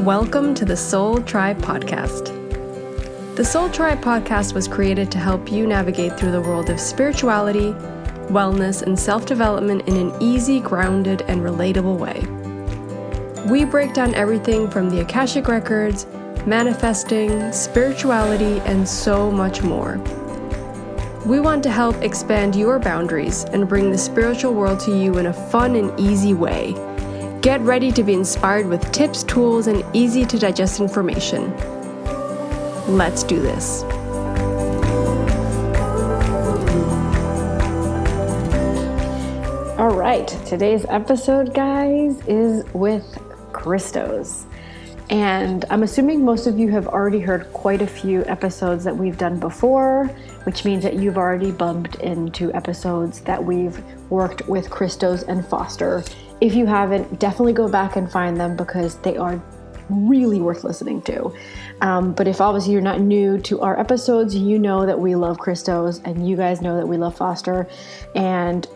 Welcome to the Soul Tribe Podcast. The Soul Tribe Podcast was created to help you navigate through the world of spirituality, wellness, and self-development in an easy, grounded, and relatable way. We break down everything from the Akashic records, manifesting, spirituality, and so much more. We want to help expand your boundaries and bring the spiritual world to you in a fun and easy way. Get ready to be inspired with tips, tools, and easy to digest information. Let's do this. All right, today's episode, guys, is with Kristos. And I'm assuming most of you have already heard quite a few episodes that we've done before, which means that you've already bumped into episodes that we've worked with Kristos and Foster. If you haven't, definitely go back and find them because they are really worth listening to. But if obviously you're not new to our episodes, you know that we love Kristos and you guys know that we love Foster. And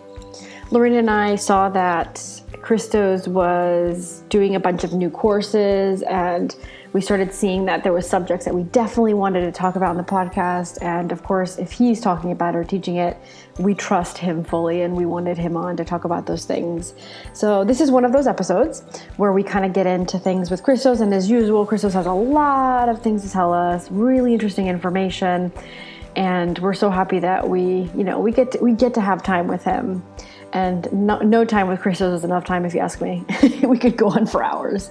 Lorena and I saw that Kristos was doing a bunch of new courses, and we started seeing that there were subjects that we definitely wanted to talk about in the podcast. And of course, if he's talking about it or teaching it, we trust him fully and we wanted him on to talk about those things. So this is one of those episodes where we kind of get into things with Kristos, and as usual, Kristos has a lot of things to tell us, really interesting information. And we're so happy that we get to have time with him. And no time with Kristos is enough time, if you ask me. We could go on for hours.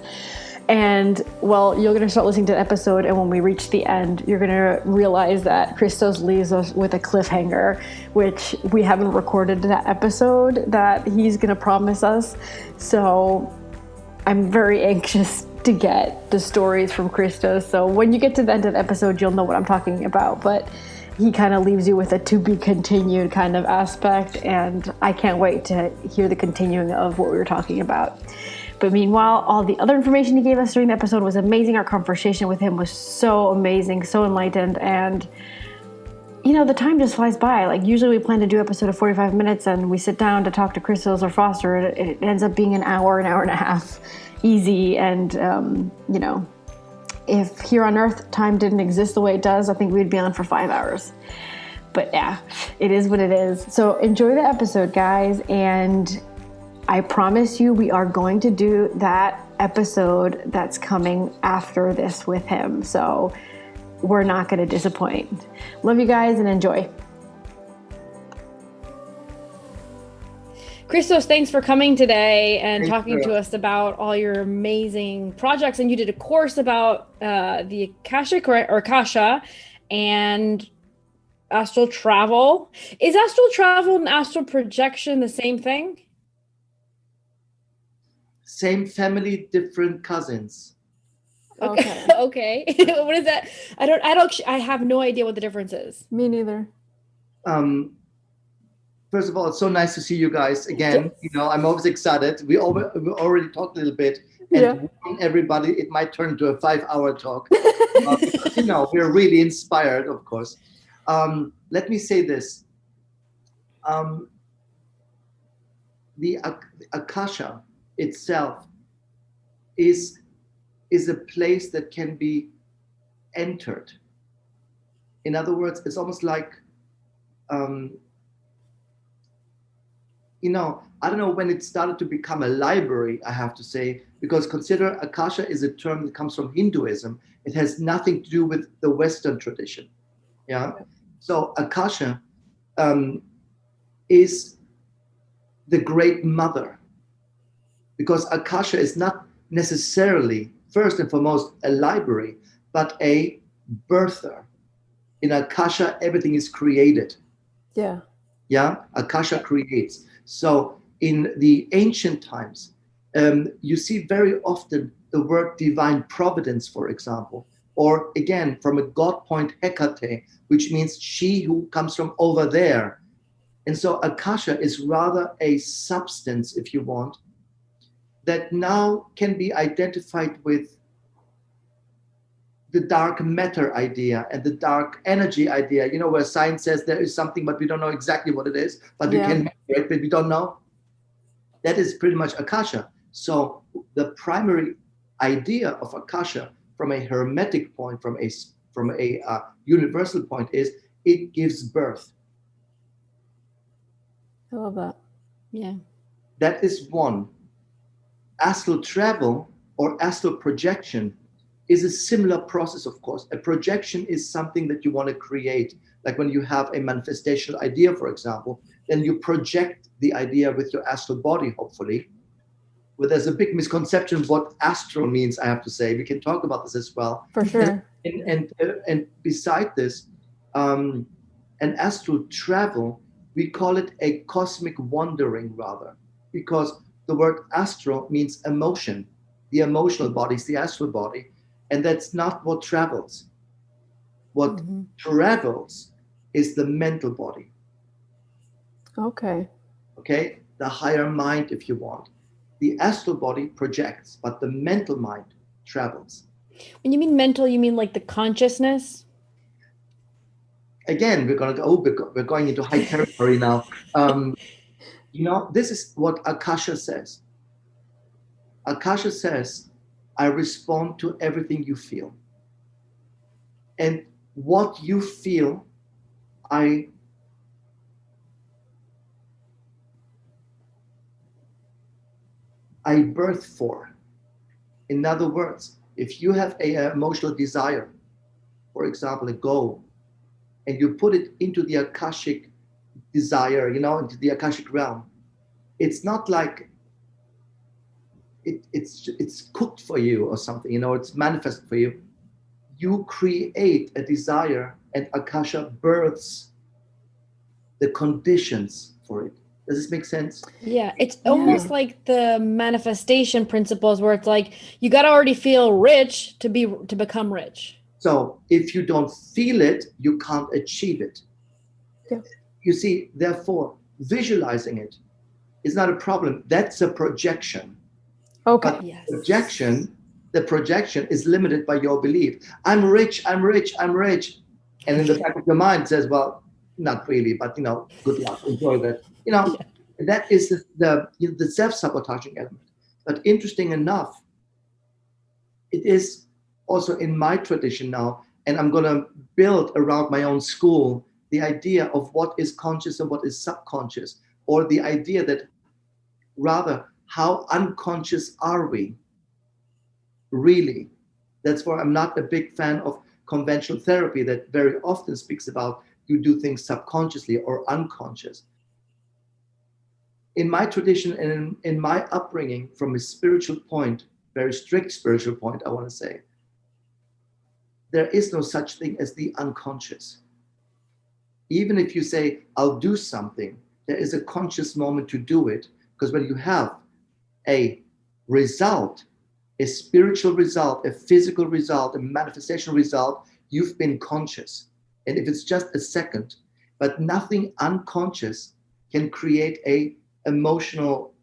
And, well, you're going to start listening to the episode, and when we reach the end, you're going to realize that Kristos leaves us with a cliffhanger, which we haven't recorded that episode that he's going to promise us. So I'm very anxious to get the stories from Kristos. So when you get to the end of the episode, you'll know what I'm talking about. But he kind of leaves you with a to be continued kind of aspect, and I can't wait to hear the continuing of what we were talking about. But meanwhile, all the other information he gave us during the episode was amazing. Our conversation with him was so amazing, so enlightened, and the time just flies by. Like, usually we plan to do an episode of 45 minutes and we sit down to talk to Kristos or Foster. It ends up being an hour and a half easy, and if here on Earth time didn't exist the way it does, I think we'd be on for 5 hours. But yeah, it is what it is. So enjoy the episode, guys. And I promise you, we are going to do that episode that's coming after this with him. So we're not going to disappoint. Love you guys and enjoy. Kristos, thanks for coming today and talking to us about all your amazing projects. And you did a course about the Akashic or Akasha and astral travel. Is astral travel and astral projection the same thing? Same family, different cousins. Okay. Okay. What is that? I have no idea what the difference is. Me neither. First of all, it's so nice to see you guys again. Yes. I'm always excited. We already talked a little bit, and everybody, it might turn into a 5-hour talk. Because, we're really inspired, of course. Let me say this: the Akasha itself is a place that can be entered. In other words, it's almost like I don't know when it started to become a library, I have to say, because consider Akasha is a term that comes from Hinduism. It has nothing to do with the Western tradition. Yeah. So Akasha is the great mother, because Akasha is not necessarily, first and foremost, a library, but a birther. In Akasha, everything is created. Yeah. Yeah, Akasha creates. So in the ancient times, you see very often the word divine providence, for example, or again, from a God point, Hecate, which means she who comes from over there. And so Akasha is rather a substance, if you want, that now can be identified with the dark matter idea and the dark energy idea, where science says there is something, but we don't know exactly what it is, but we can measure it, but we don't know. That is pretty much Akasha. So the primary idea of Akasha from a hermetic point, from a universal point, is it gives birth. I love that. Yeah. That is one. Astral travel or astral projection is a similar process, of course. A projection is something that you want to create. Like when you have a manifestational idea, for example, then you project the idea with your astral body, hopefully. But there's a big misconception of what astral means, I have to say. We can talk about this as well. For sure. And beside this, an astral travel, we call it a cosmic wandering rather, because the word astral means emotion. The emotional body is the astral body, and that's not what travels. What travels is the mental body. Okay. Okay? The higher mind, if you want. The astral body projects, but the mental mind travels. When you mean mental, you mean like the consciousness? Again, we're going into high territory now. This is what Akasha says. Akasha says, I respond to everything you feel. And what you feel, I birth for. In other words, if you have an emotional desire, for example, a goal, and you put it into the Akashic desire, into the Akashic realm, it's not like it's cooked for you or something, it's manifested for you. You create a desire, and Akasha births the conditions for it. Does this make sense? Yeah, it's almost like the manifestation principles where it's like you got to already feel rich to become rich. So if you don't feel it, you can't achieve it. Yeah. You see, therefore, visualizing it is not a problem. That's a projection. Okay. But the projection is limited by your belief. I'm rich, I'm rich, I'm rich. And in the back of your mind it says, well, not really, but good luck, enjoy that. That is the self-sabotaging element. But interesting enough, it is also in my tradition now, and I'm going to build around my own school the idea of what is conscious and what is subconscious, or the idea that rather, how unconscious are we really? That's why I'm not a big fan of conventional therapy that very often speaks about you do things subconsciously or unconscious. In my tradition and in my upbringing, from a spiritual point, very strict spiritual point, I want to say, there is no such thing as the unconscious. Even if you say, I'll do something, there is a conscious moment to do it, because when you have a result, a spiritual result, a physical result, a manifestation result, you've been conscious. And if it's just a second, but nothing unconscious can create a emotional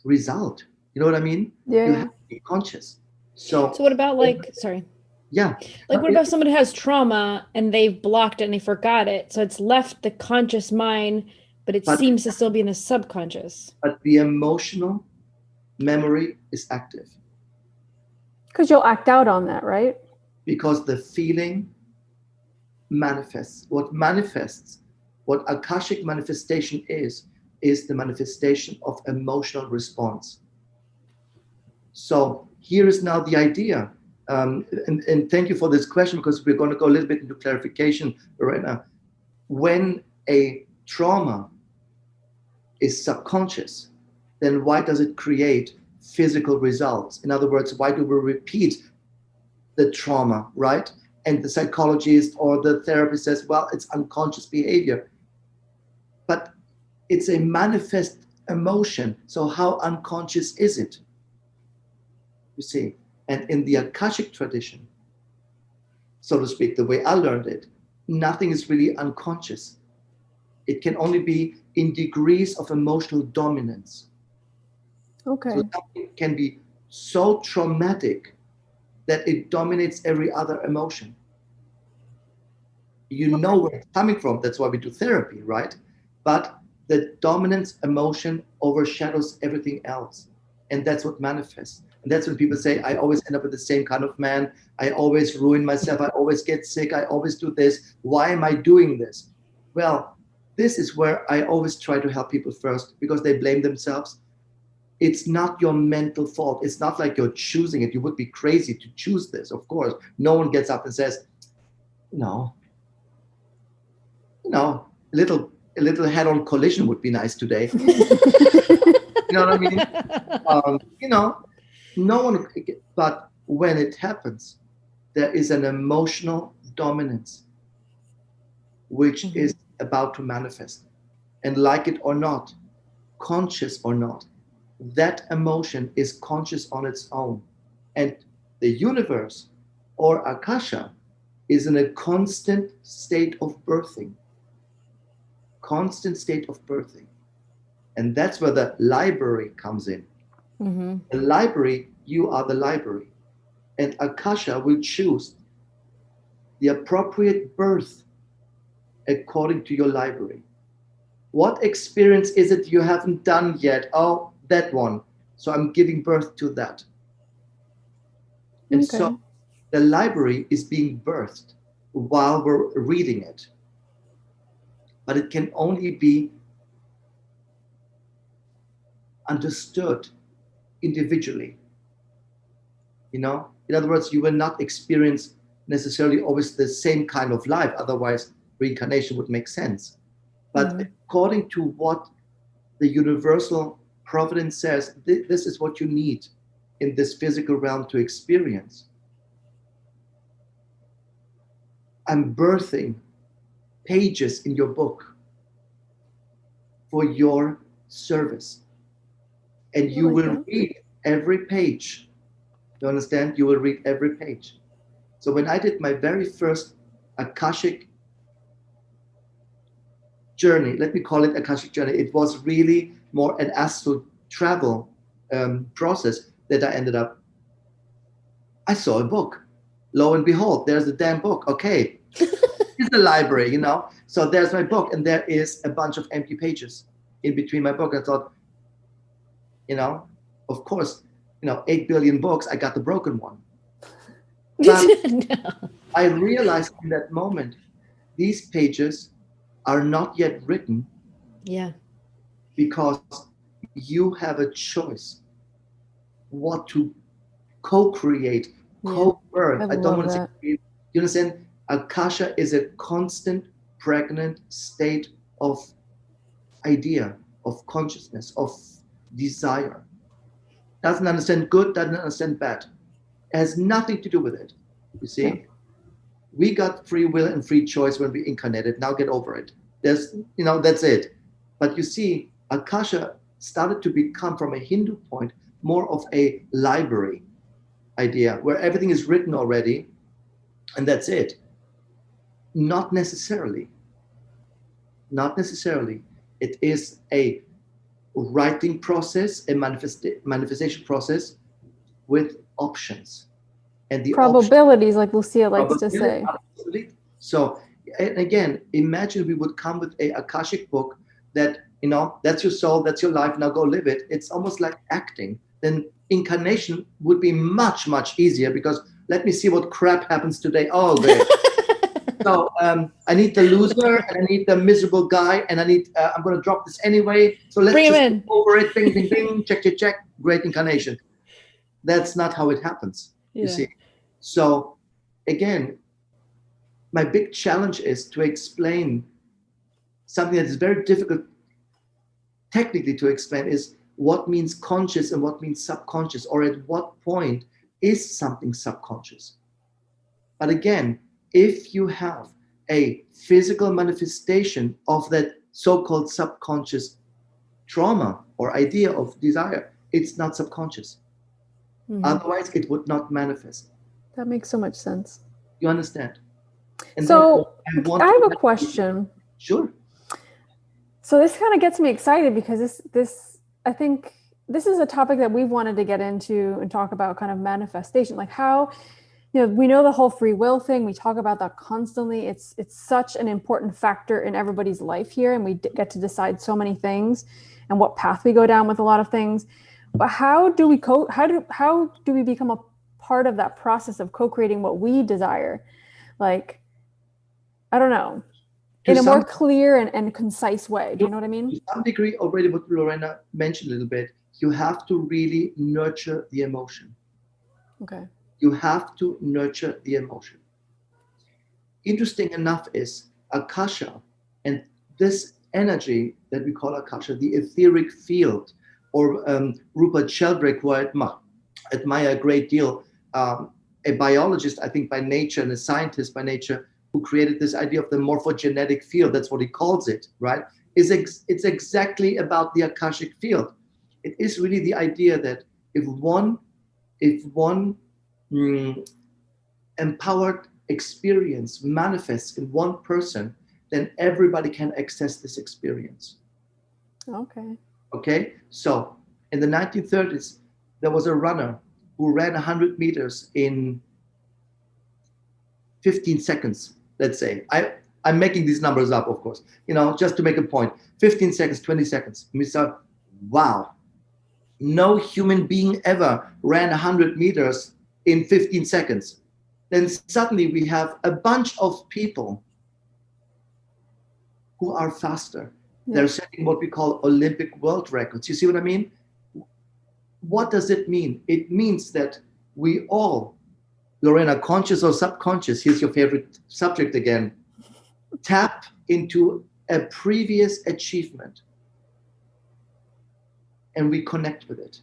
result. You know what I mean? Yeah. You have to be conscious. So what about sorry. Yeah. Like what about somebody who has trauma and they've blocked it and they forgot it? So it's left the conscious mind, but it seems to still be in the subconscious. But the emotional memory is active. Because you'll act out on that, right? Because the feeling manifests. What Akashic manifestation is the manifestation of emotional response. So here is now the idea, and thank you for this question, because we're going to go a little bit into clarification right now. When a trauma is subconscious, then why does it create physical results? In other words, why do we repeat the trauma, right? And the psychologist or the therapist says, well, it's unconscious behavior. But it's a manifest emotion. So how unconscious is it? You see, and in the Akashic tradition, so to speak, the way I learned it, nothing is really unconscious. It can only be in degrees of emotional dominance. Okay. So something can be so traumatic that it dominates every other emotion. You know where it's coming from. That's why we do therapy, right? But the dominance emotion overshadows everything else. and that's what manifests. And that's when people say, I always end up with the same kind of man. I always ruin myself. I always get sick. I always do this. Why am I doing this? Well, this is where I always try to help people first, because they blame themselves. It's not your mental fault. It's not like you're choosing it. You would be crazy to choose this, of course. No one gets up and says, no, a little head-on collision would be nice today. You know what I mean? No one, but when it happens, there is an emotional dominance which is about to manifest. And like it or not, conscious or not, that emotion is conscious on its own. And the universe or Akasha is in a constant state of birthing. Constant state of birthing. And that's where the library comes in. The library, you are the library. And Akasha will choose the appropriate birth according to your library. What experience is it you haven't done yet? Oh, that one. So I'm giving birth to that. And so the library is being birthed while we're reading it. But it can only be understood individually. In other words, you will not experience necessarily always the same kind of life. Otherwise, reincarnation would make sense. But according to what the universal providence says, this is what you need in this physical realm to experience. I'm birthing pages in your book for your service. And you will read every page. You understand? You will read every page. So when I did my very first Akashic journey, let me call it Akashic journey, it was really more an astral travel process that I ended up. I saw a book. Lo and behold, there's a damn book. Okay. It's the library, So there's my book, and there is a bunch of empty pages in between my book. I thought, of course, 8 billion books, I got the broken one. But I realized in that moment, these pages are not yet written. Yeah. Because you have a choice what to co-create, co-birth. I don't want to say, you understand? Akasha is a constant, pregnant state of idea, of consciousness, of desire. Doesn't understand good, doesn't understand bad. It has nothing to do with it. You see? Yeah. We got free will and free choice when we incarnated. Now get over it. That's it. But you see, Akasha started to become, from a Hindu point, more of a library idea where everything is written already and that's it. Not necessarily. Not necessarily. It is a writing process, a manifestation process with options. And the probabilities, like Lucia likes to say. Absolutely. So again, imagine we would come with a Akashic book that, that's your soul, that's your life, now go live it. It's almost like acting. Then incarnation would be much, much easier, because let me see what crap happens today. Oh, great. So I need the loser, and I need the miserable guy, and I'm going to drop this anyway. So let's just go over it. Bing, bing, bing. Check, check, check. Great incarnation. That's not how it happens. You see. So again, my big challenge is to explain something that is very difficult technically to explain, is what means conscious and what means subconscious, or at what point is something subconscious. But again, if you have a physical manifestation of that so-called subconscious trauma or idea of desire, it's not subconscious. Otherwise, it would not manifest. That makes so much sense. You understand? And so I have a question. Sure. So this kind of gets me excited, because this I think this is a topic that we've wanted to get into and talk about, kind of manifestation, like how, we know the whole free will thing. We talk about that constantly. It's such an important factor in everybody's life here, and we get to decide so many things and what path we go down with a lot of things. But how do we become a part of that process of co-creating what we desire? Like, I don't know, To in a more some clear and concise way. Do you know what I mean? to some degree, already what Lorena mentioned a little bit, you have to really nurture the emotion. Okay. You have to nurture the emotion. Interesting enough is Akasha and this energy that we call Akasha, the etheric field, or Rupert Sheldrake, who I admire a great deal, a biologist, I think, by nature, and a scientist by nature, who created this idea of the morphogenetic field. That's what he calls it, right? It's exactly about the Akashic field. It is really the idea that if one mm, empowered experience manifests in one person, then everybody can access this experience. Okay. Okay? So in the 1930s, there was a runner who ran 100 meters in 15 seconds, let's say. I'm making these numbers up, of course, just to make a point. 15 seconds, 20 seconds. And we said, wow, no human being ever ran 100 meters in 15 seconds. Then suddenly we have a bunch of people who are faster. Yeah. They're setting what we call Olympic world records. You see what I mean? What does it mean? It means that we all, Lorena, conscious or subconscious, here's your favorite subject again, tap into a previous achievement and we connect with it.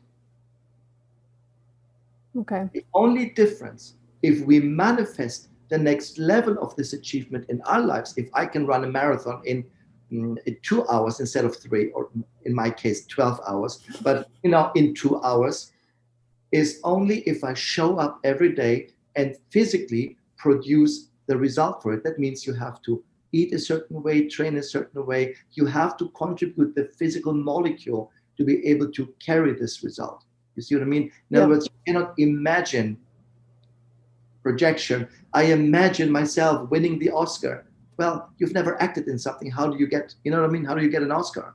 Okay. The only difference, if we manifest the next level of this achievement in our lives, if I can run a marathon in 2 hours instead of 3, or in my case, 12 hours, but in 2 hours, is only if I show up every day and physically produce the result for it. That means you have to eat a certain way, train a certain way. You have to contribute the physical molecule to be able to carry this result. You see what I mean? In other words, you cannot imagine projection. I imagine myself winning the Oscar. Well, you've never acted in something. How do you get, what I mean? How do you get an Oscar?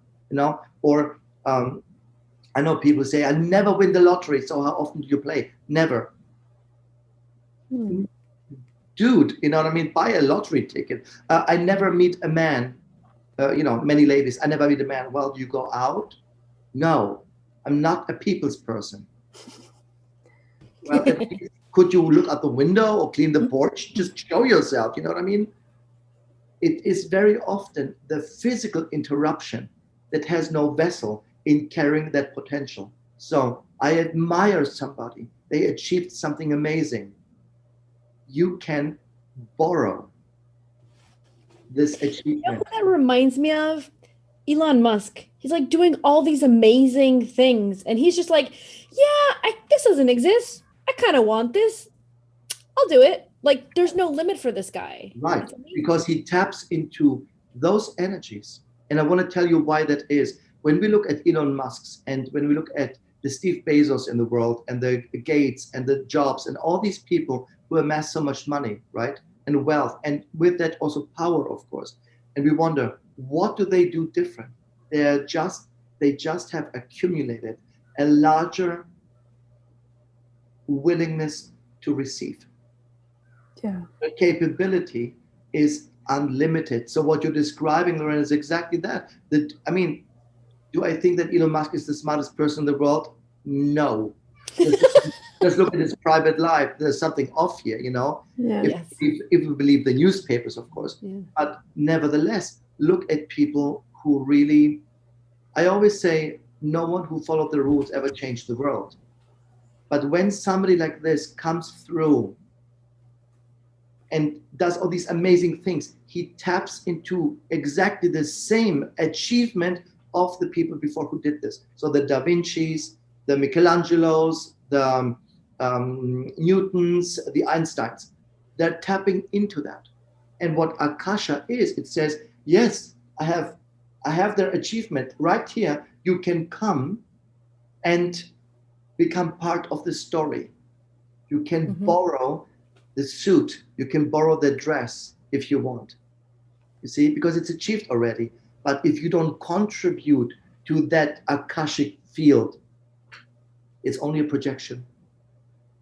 Or I know people say, I never win the lottery. So how often do you play? Never. Dude, you know what I mean? Buy a lottery ticket. I never meet a man, many ladies. I never meet a man. Well, do you go out? No, I'm not a people's person. Well, at least, could you look out the window or clean the porch? Just show yourself. You know what I mean? It is very often the physical interruption that has no vessel in carrying that potential. So I admire somebody. They achieved something amazing. You can borrow this You know achievement. who that reminds me of? Elon Musk. He's like doing all these amazing things, and he's just like, "Yeah, this doesn't exist. I kind of want this. I'll do it." Like, there's no limit for this guy. Right, It's amazing. because he taps into those energies. And I want to tell you why that is. When we look at Elon Musk's, and when we look at the Steve Bezos in the world, and the Gates and the Jobs and all these people who amass so much money, right? And wealth, and with that also power, of course. And we wonder, what do they do different? They just have accumulated a larger willingness to receive. Yeah. The capability is unlimited. So what you're describing, Lauren, is exactly that. Do I think that Elon Musk is the smartest person in the world? No. Just look at his private life. There's something off here, Yeah. Yes. if we believe the newspapers, of course. Yeah. But nevertheless, look at people who really, I always say, no one who followed the rules ever changed the world. But when somebody like this comes through and does all these amazing things, he taps into exactly the same achievement of the people before who did this. So the Da Vinci's, the Michelangelos, the Newtons, the Einsteins, they're tapping into that. And what Akasha is, it says, yes, I have their achievement right here. You can come and become part of the story. You can borrow the suit, you can borrow the dress if you want. You see, because it's achieved already. But if you don't contribute to that Akashic field, It's only a projection.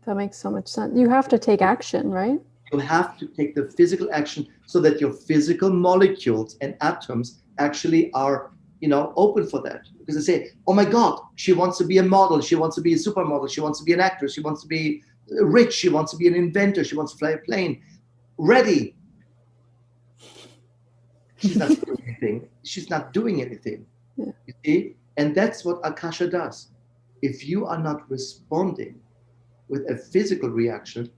That makes so much sense. You have to take action, right? You have to take the physical action so that your physical molecules and atoms actually are, open for that. Because they say, oh my God, she wants to be a model. She wants to be a supermodel. She wants to be an actress. She wants to be rich. She wants to be an inventor. She wants to fly a plane. Ready. She's not doing anything. She's not doing anything. Yeah. You see? And that's what Akasha does. If you are not responding with a physical reaction,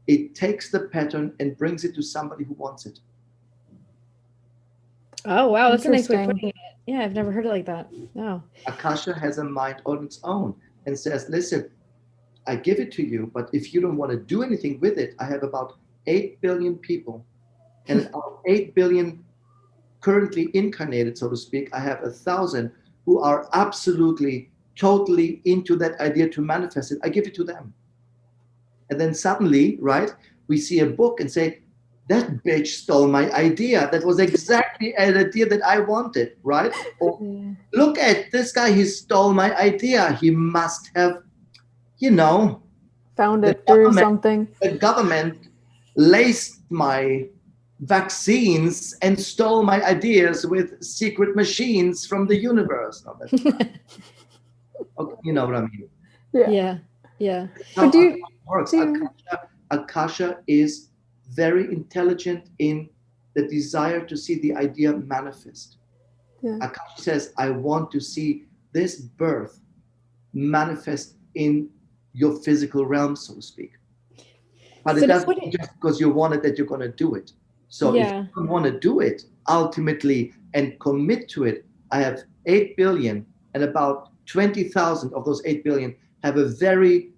it takes the pattern and brings it to somebody who wants it. Oh, wow. That's a nice way of putting it. Yeah, I've never heard it like that. No. Akasha has a mind on its own and says, listen, I give it to you, but if you don't want to do anything with it, I have about 8 billion people. And out 8 billion currently incarnated, so to speak, I have 1,000 who are absolutely, totally into that idea to manifest it. I give it to them. And then suddenly, right, we see a book and say, that bitch stole my idea. That was exactly an idea that I wanted, right? Or, look at this guy, he stole my idea. He must have, found it through something. The government laced my vaccines and stole my ideas with secret machines from the universe. No, that's right. Okay, you know what I mean? Yeah. But do you works? Akasha is very intelligent in the desire to see the idea manifest. Yeah. Akasha says, I want to see this birth manifest in your physical realm, so to speak. But it doesn't mean just because you want it that you're going to do it. So if you don't want to do it ultimately and commit to it, I have 8 billion and about 20,000 of those 8 billion have a very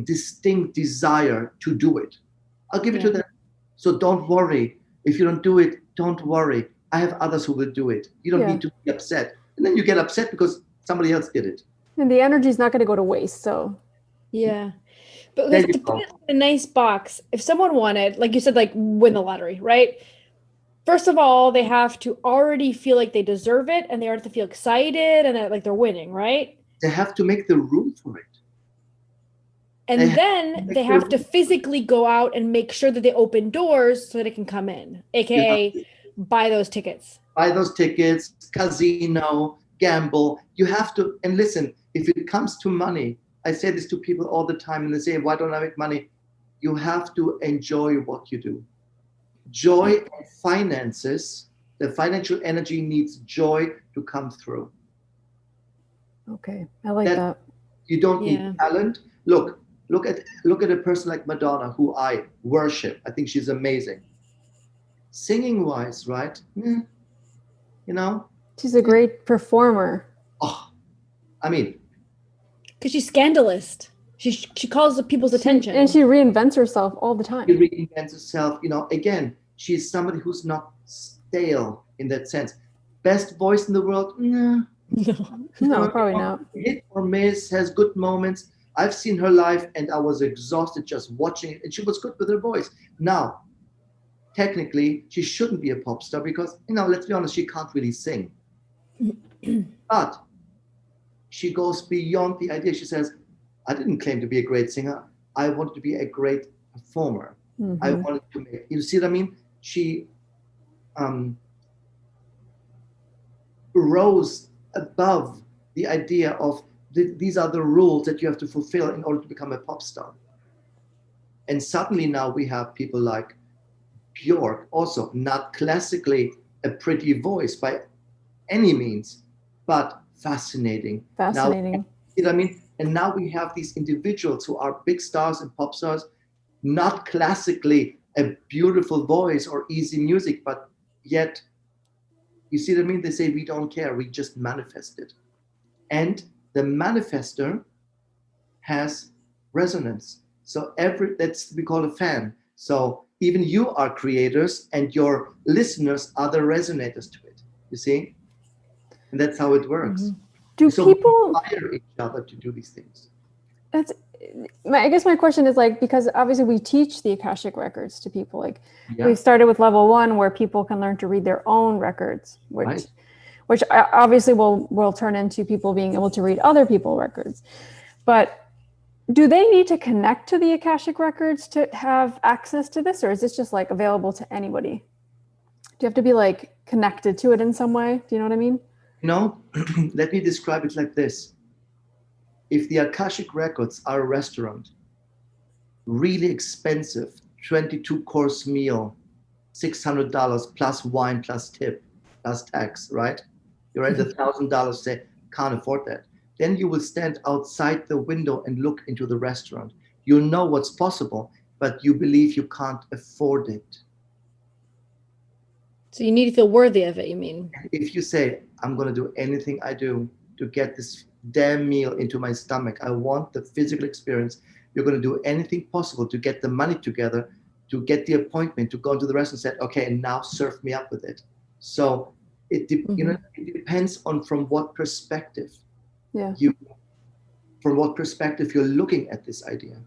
distinct desire to do it. I'll give it to them. So don't worry. If you don't do it, don't worry. I have others who will do it. You don't need to be upset. And then you get upset because somebody else did it. And the energy is not going to go to waste. So, yeah. But to put it in a nice box, if someone wanted, like you said, like win the lottery, right? First of all, they have to already feel like they deserve it and they have to feel excited and that, like they're winning, right? They have to make the room for it. And then they have to physically go out and make sure that they open doors so that it can come in, aka buy those tickets. Buy those tickets, casino, gamble. You have to, and listen, if it comes to money, I say this to people all the time and they say, why don't I make money? You have to enjoy what you do. Joy and finances, the financial energy needs joy to come through. Okay, I like that. You don't need talent. Look at a person like Madonna, who I worship. I think she's amazing. Singing wise, right? She's a great performer. Oh, I mean, because she's scandalous. She calls the people's attention. And she reinvents herself all the time. She reinvents herself. Again, she's somebody who's not stale in that sense. Best voice in the world? No, probably not. Hit or miss, has good moments. I've seen her live and I was exhausted just watching it. And she was good with her voice. Now, technically, she shouldn't be a pop star because, let's be honest, she can't really sing. But she goes beyond the idea. She says, I didn't claim to be a great singer. I wanted to be a great performer. Mm-hmm. I wanted to make, you see what I mean? She rose above the idea of these are the rules that you have to fulfill in order to become a pop star. And suddenly now we have people like Björk, also not classically a pretty voice by any means, but fascinating. Fascinating. Now, you know what I mean? And now we have these individuals who are big stars and pop stars, not classically a beautiful voice or easy music, but yet, you see what I mean? They say, we don't care, we just manifest it. And the manifester has resonance. So that's we call a fan. So even you are creators and your listeners are the resonators to it, you see? And that's how it works. Mm-hmm. Do people we inspire each other to do these things? I guess my question is because obviously we teach the Akashic records to people. We started with level 1 where people can learn to read their own records, which obviously will turn into people being able to read other people's records. But do they need to connect to the Akashic records to have access to this, or is this just like available to anybody? Do you have to be like connected to it in some way? Do you know what I mean? No, let me describe it like this. If the Akashic records are a restaurant, really expensive, 22-course meal, $600 plus wine plus tip plus tax, right? You're at $1,000, say, can't afford that. Then you will stand outside the window and look into the restaurant. You know what's possible, but you believe you can't afford it. So you need to feel worthy of it, you mean? If you say, I'm going to do anything I do to get this damn meal into my stomach, I want the physical experience, you're going to do anything possible to get the money together, to get the appointment, to go into the restaurant and say, okay, and now serve me up with it. So it depends on from what perspective you're looking at this idea.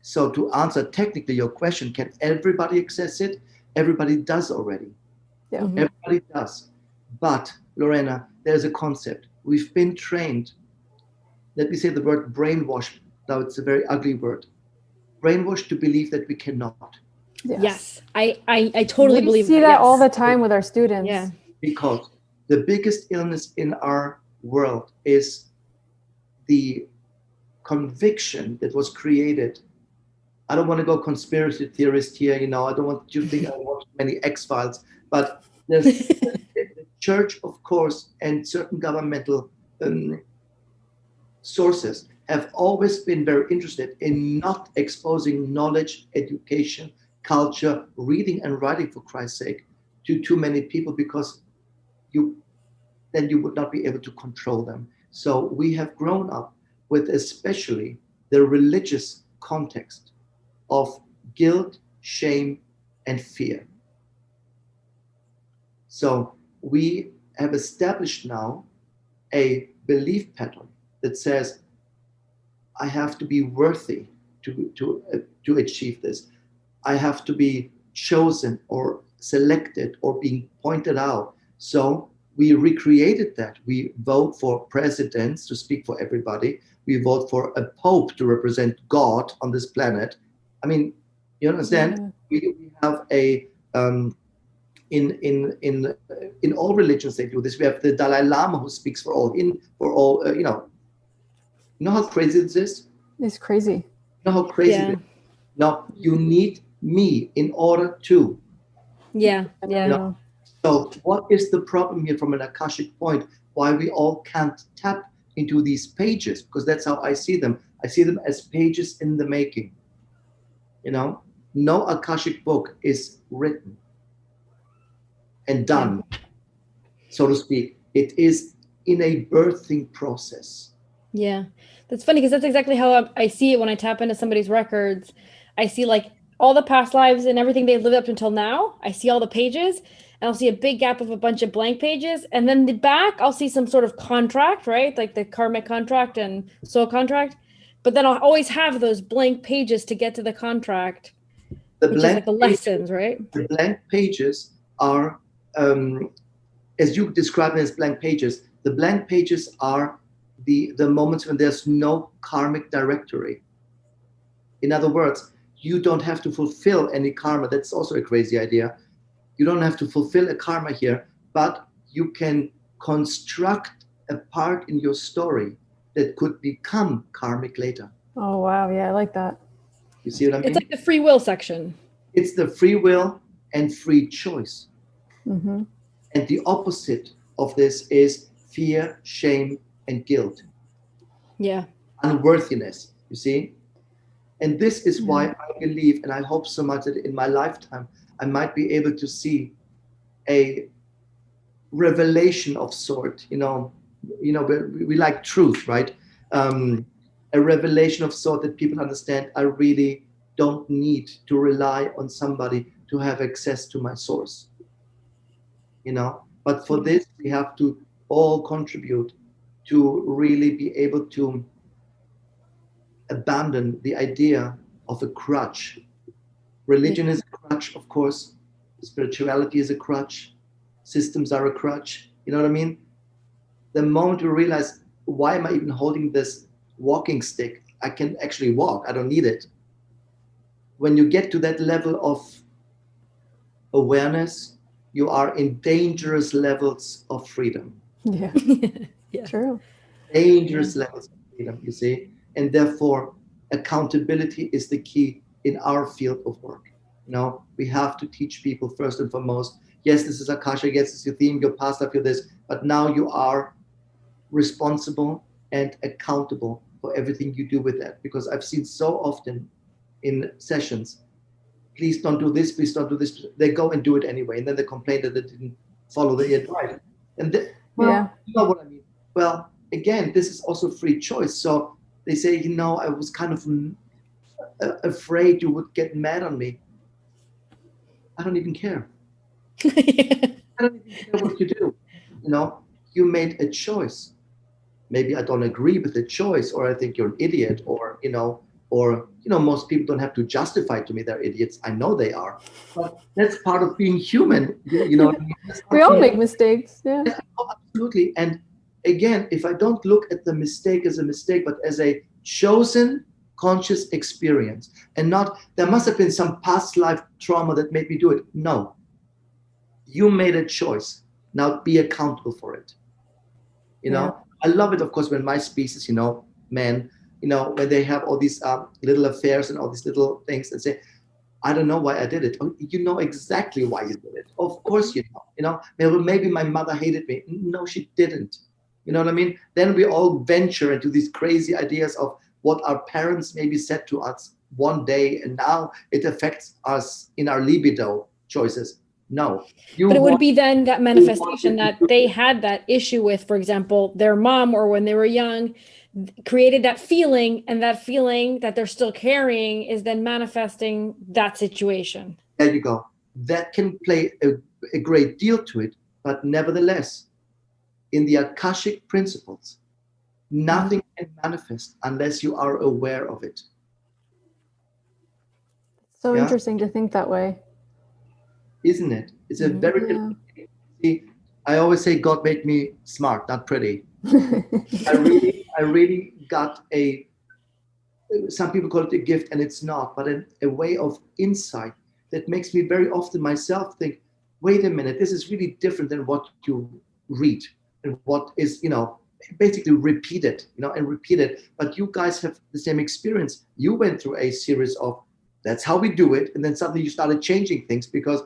So to answer technically your question, can everybody access it? Everybody does already. Yeah. Everybody does. But Lorena, there's a concept. We've been trained, let me say the word brainwash, now it's a very ugly word, brainwashed to believe that we cannot. Yes. I totally believe that. We see that all the time with our students. Yeah. Because the biggest illness in our world is the conviction that was created. I don't want to go conspiracy theorist here, I don't want you to think I watch many X-Files, but there's the church, of course, and certain governmental sources have always been very interested in not exposing knowledge, education, culture, reading and writing, for Christ's sake, to too many people, because then you would not be able to control them. So we have grown up with especially the religious context of guilt, shame, and fear. So we have established now a belief pattern that says, I have to be worthy to achieve this. I have to be chosen or selected or being pointed out. So we recreated that. We vote for presidents to speak for everybody. We vote for a pope to represent God on this planet. I mean, you understand? Yeah. We have a in all religions they do this. We have the Dalai Lama who speaks for all. You know how crazy this is? It's crazy. You know how crazy it is? Now you need me in order to. Yeah. So what is the problem here from an Akashic point? Why we all can't tap into these pages? Because that's how I see them. I see them as pages in the making. No Akashic book is written and done, so to speak. It is in a birthing process. Yeah, that's funny, because that's exactly how I see it when I tap into somebody's records. I see like all the past lives and everything they've lived up until now. I see all the pages, and I'll see a big gap of a bunch of blank pages. And then the back, I'll see some sort of contract, right? Like the karmic contract and soul contract. But then I'll always have those blank pages to get to the contract, which is like the lessons, right? The blank pages are, as you describe them as blank pages, the blank pages are the moments when there's no karmic directory. In other words, you don't have to fulfill any karma. That's also a crazy idea. You don't have to fulfill a karma here, but you can construct a part in your story that could become karmic later. Oh, wow. Yeah, I like that. You see what I mean? It's like the free will section. It's the free will and free choice. Mm-hmm. And the opposite of this is fear, shame, and guilt. Yeah. Unworthiness, you see? And this is why I believe, and I hope so much that in my lifetime, I might be able to see a revelation of sort. We like truth, right? A revelation of sort that people understand. I really don't need to rely on somebody to have access to my source. But for this, we have to all contribute to really be able to abandon the idea of a crutch. Religion is a crutch, of course. Spirituality is a crutch. Systems are a crutch. You know what I mean? The moment we realize, why am I even holding this walking stick? I can actually walk. I don't need it. When you get to that level of awareness, you are in dangerous levels of freedom. Yeah. Yeah. True. Dangerous levels of freedom, you see. And therefore, accountability is the key in our field of work. You know, we have to teach people first and foremost, yes, this is Akasha, yes, this is your theme, your past life, your this, but now you are responsible and accountable for everything you do with that. Because I've seen so often in sessions, please don't do this, please don't do this. They go and do it anyway, and then they complain that they didn't follow the advice. And well, you know what I mean. Well, again, this is also free choice. So they say, you know, I was kind of afraid you would get mad on me. I don't even care. I don't even care what you do. You know, you made a choice. Maybe I don't agree with the choice, or I think you're an idiot, or most people don't have to justify to me they're idiots. I know they are, but that's part of being human. You know, what I mean? We all make mistakes. Yeah. Absolutely. And again, if I don't look at the mistake as a mistake, but as a chosen conscious experience, and not there must have been some past life trauma that made me do it. No, you made a choice. Now be accountable for it. You know, I love it, of course, when my species, you know, men, you know, when they have all these little affairs and all these little things and say, I don't know why I did it. Oh, you know exactly why you did it. Of course you know. You know, maybe my mother hated me. No, she didn't. You know what I mean? Then we all venture into these crazy ideas of what our parents maybe said to us one day, and now it affects us in our libido choices. No. But it would be then that manifestation that they had that issue with, for example, their mom, or when they were young, created that feeling, and that feeling that they're still carrying is then manifesting that situation. There you go. That can play a great deal to it, but nevertheless, in the Akashic principles, nothing can manifest unless you are aware of it. So interesting to think that way. Isn't it? It's a very different thing. See, I always say God made me smart, not pretty. I really got some people call it a gift, and it's not, but a way of insight that makes me very often myself think, wait a minute, this is really different than what you read and what is, you know, basically repeated, you know, and repeated. But you guys have the same experience. You went through a series of, that's how we do it, and then suddenly you started changing things because,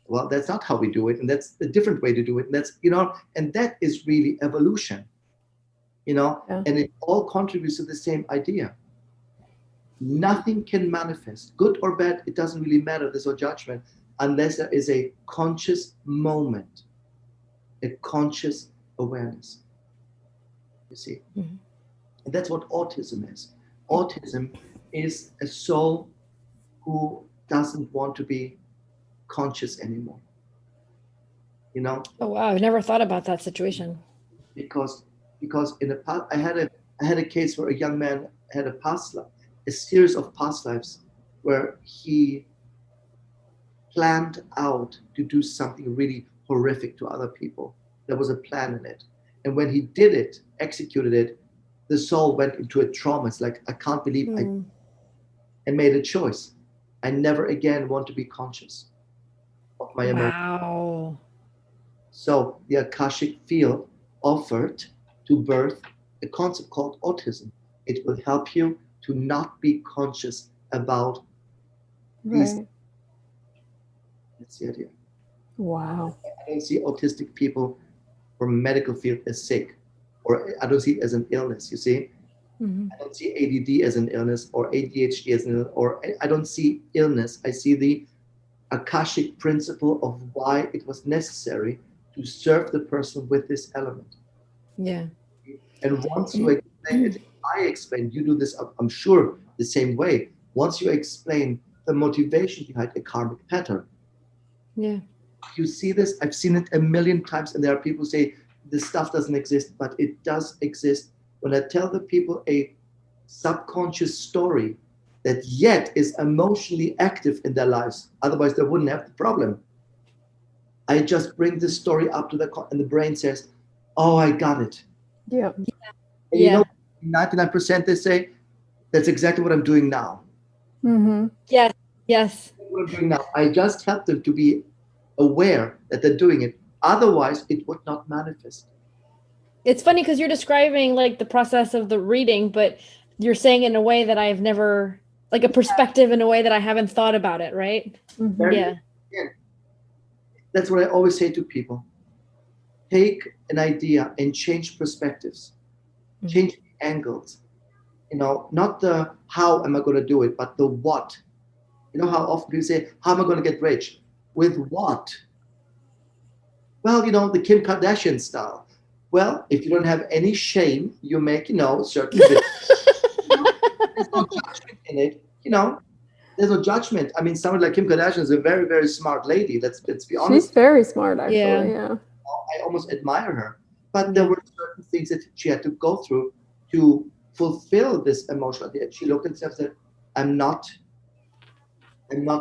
well, that's not how we do it, and that's a different way to do it, and that's, you know, and that is really evolution, you know, and it all contributes to the same idea. Nothing can manifest, good or bad, it doesn't really matter, there's no judgment, unless there is a conscious moment, a conscious awareness, you see. And that's what autism is. Autism is a soul who doesn't want to be conscious anymore, you know. Oh wow, I've never thought about that situation. Because in the past, I had a case where a young man had a series of past lives where he planned out to do something really horrific to other people. There was a plan in it, and when he did it, executed it, the soul went into a trauma. It's like, I can't believe I made a choice. I never again want to be conscious of my emotions. Wow. So the Akashic field offered to birth a concept called autism. It will help you to not be conscious about these. That's the idea. Wow. I don't see autistic people from medical field as sick, or I don't see it as an illness, you see? I don't see ADD as an illness, or ADHD as an illness, or I don't see illness. I see the Akashic principle of why it was necessary to serve the person with this element. Yeah. And once you explain it, I explain, you do this, I'm sure, the same way. Once you explain the motivation behind a karmic pattern, you see this, I've seen it a million times, and there are people who say this stuff doesn't exist, but it does exist. When I tell the people a subconscious story that yet is emotionally active in their lives, otherwise they wouldn't have the problem. I just bring this story up to and the brain says, oh, I got it. Yeah. And you know, 99% they say, That's exactly what I'm doing now. Mm-hmm. Yes. Yes. What I'm doing now. I just help them to be aware that they're doing it. Otherwise, it would not manifest. It's funny because you're describing like the process of the reading, but you're saying it in a way that I've never, like a perspective in a way that I haven't thought about it, right? Mm-hmm. Yeah. That's what I always say to people. Take an idea and change perspectives, change angles. Not the how am I going to do it, but the what. How often people say, how am I going to get rich? With what? Well, the Kim Kardashian style. Well, if you don't have any shame, you make, certain videos. There's no judgment in it. There's no judgment. I mean, someone like Kim Kardashian is a very, very smart lady. Let's be honest. She's very smart, actually. Yeah. Yeah. I almost admire her. But there were certain things that she had to go through to fulfill this emotional idea. She looked at herself and said, I'm not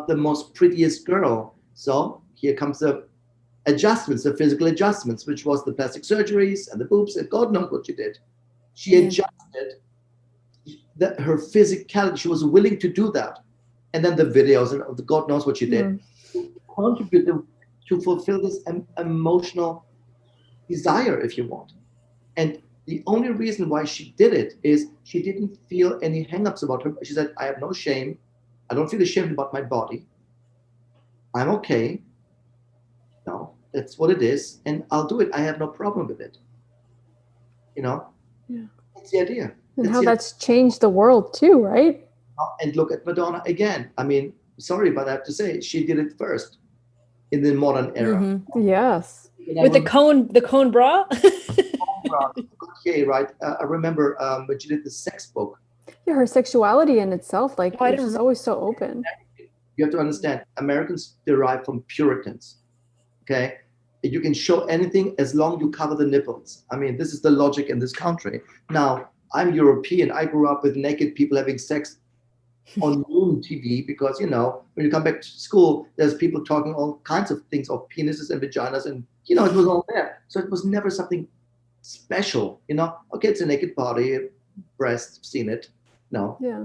the most prettiest girl. So here comes the adjustments, the physical adjustments, which was the plastic surgeries and the boobs, and God knows what she did. She adjusted her physicality. She was willing to do that. And then the videos and the God knows what she did to contribute to fulfill this emotional desire, if you want. And the only reason why she did it is she didn't feel any hang-ups about her. She said, I have no shame. I don't feel ashamed about my body. I'm okay. No, that's what it is. And I'll do it. I have no problem with it. Yeah. That's the idea. And how that's changed the world too, right? And look at Madonna again. I mean, sorry, but I have to say, she did it first in the modern era. Mm-hmm. Yes. With the cone bra. Okay, right. I remember when she did the sex book. Yeah, her sexuality in itself, like, it's always so open. You have to understand, Americans derive from Puritans. Okay, you can show anything as long as you cover the nipples. I mean, this is the logic in this country. Now, I'm European. I grew up with naked people having sex on noon TV because, when you come back to school, there's people talking all kinds of things of penises and vaginas, and, it was all there. So it was never something special, Okay, it's a naked body, breast, seen it. No. Yeah.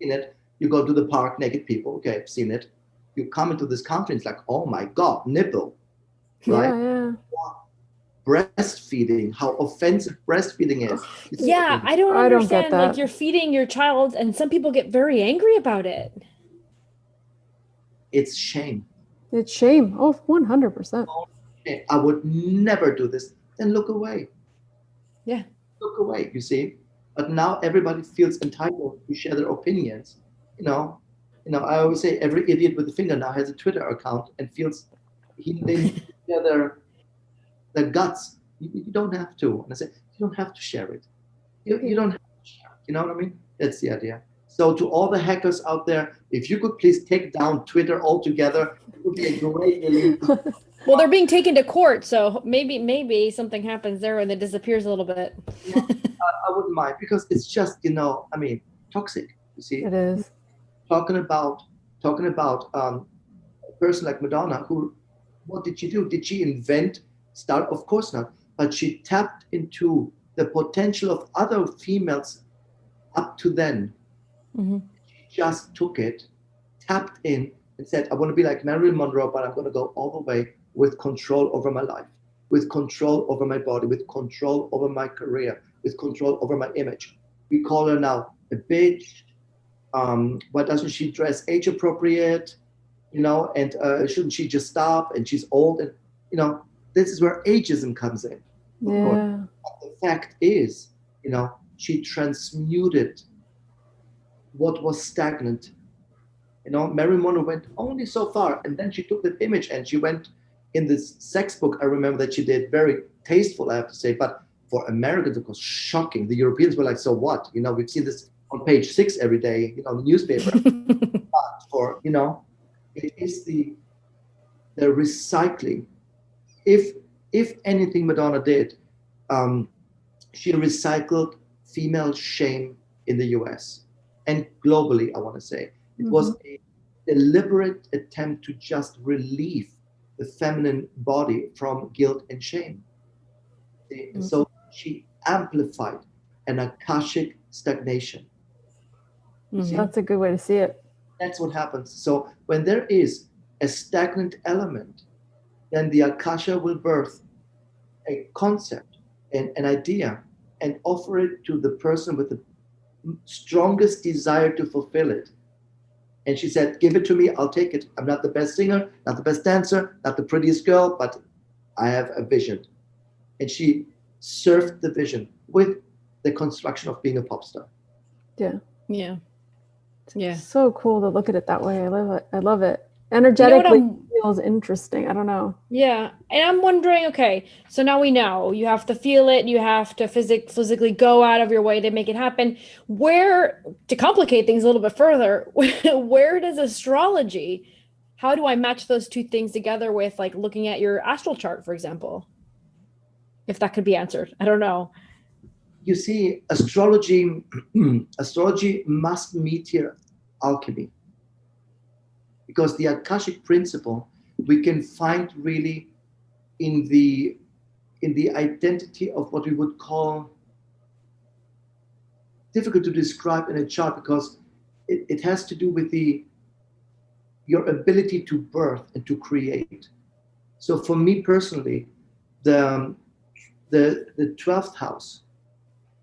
Seen it. You go to the park, naked people. Okay, I've seen it. You come into this country, it's like, oh my God, nipple. Right? Yeah. Breastfeeding, how offensive breastfeeding is. Yeah, I don't understand. Get that. Like, you're feeding your child, and some people get very angry about it. It's shame. It's shame. Oh, 100%. I would never do this. Then look away. Yeah. Look away, you see. But now everybody feels entitled to share their opinions. I always say every idiot with a finger now has a Twitter account and feels they share their guts. You don't have to. And I say, you don't have to share it. You don't have to share it. You know what I mean? That's the idea. So to all the hackers out there, if you could please take down Twitter altogether, it would be a great relief. Well, they're being taken to court, so maybe something happens there and it disappears a little bit. I wouldn't mind, because it's just, toxic. You see, it is. Talking about a person like Madonna, who, what did she do? Did she invent style? Of course not. But she tapped into the potential of other females up to then. Mm-hmm. She just took it, tapped in, and said, I want to be like Marilyn Monroe, but I'm going to go all the way with control over my life, with control over my body, with control over my career, with control over my image. We call her now a bitch. Why doesn't she dress age appropriate? And shouldn't she just stop? And she's old. And, this is where ageism comes in. Yeah. But the fact is, she transmuted what was stagnant. Marilyn Monroe went only so far, and then she took that image and she went in this sex book. I remember that she did, very tasteful, I have to say, but for Americans, it was shocking. The Europeans were like, so what? We've seen this on page 6 every day, in the newspaper. But for, it is the recycling. If anything Madonna did, she recycled female shame in the US and globally, I want to say. It was a deliberate attempt to just relieve the feminine body from guilt and shame. So she amplified an Akashic stagnation. Mhm. That's a good way to see it. That's what happens. So when there is a stagnant element, then the Akasha will birth a concept and an idea and offer it to the person with the strongest desire to fulfill it. And she said, give it to me, I'll take it. I'm not the best singer, not the best dancer, not the prettiest girl, but I have a vision. And she served the vision with the construction of being a pop star. Yeah. Yeah. Yeah. So cool to look at it that way. I love it. I love it. You know what Energetically feels interesting. I don't know. Yeah. And I'm wondering, okay, so now we know you have to feel it, you have to physically go out of your way to make it happen. Where, to complicate things a little bit further, where does astrology, how do I match those two things together with like looking at your astral chart, for example? If that could be answered. I don't know. You see, astrology must meet here alchemy. Because the Akashic principle we can find really in the identity of what we would call difficult to describe in a chart, because it has to do with your ability to birth and to create. So for me personally, the 12th house,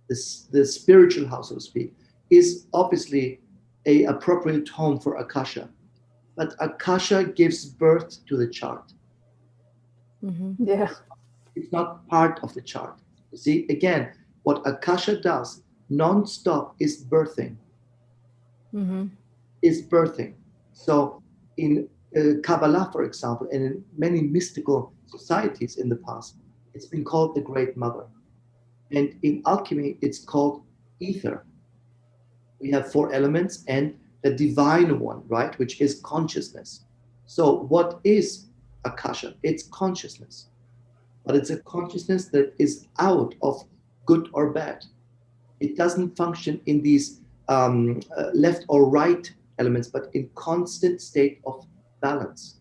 the spiritual house, so to speak, is obviously a appropriate home for Akasha. But Akasha gives birth to the chart. Yeah. It's not part of the chart. You see, again, what Akasha does non-stop is birthing. Is birthing. So in Kabbalah, for example, and in many mystical societies in the past, it's been called the Great Mother. And in alchemy, it's called ether. We have four elements and the divine one, right, which is consciousness. So what is Akasha? It's consciousness. But it's a consciousness that is out of good or bad. It doesn't function in these left or right elements, but in constant state of balance.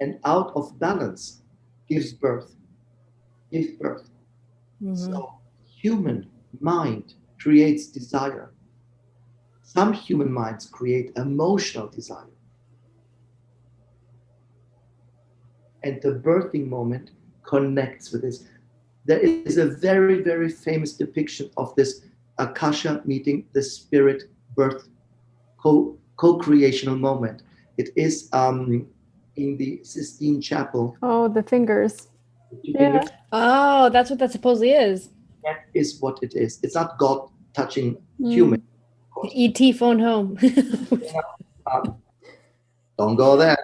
And out of balance gives birth. Gives birth. So human mind creates desire. Some human minds create emotional desire. And the birthing moment connects with this. There is a very, very famous depiction of this Akasha meeting the spirit birth co-creational moment. It is in the Sistine Chapel. Oh, the fingers. Yeah. Oh, that's what that supposedly is. That is what it is. It's not God touching human. ET phone home. Don't go there.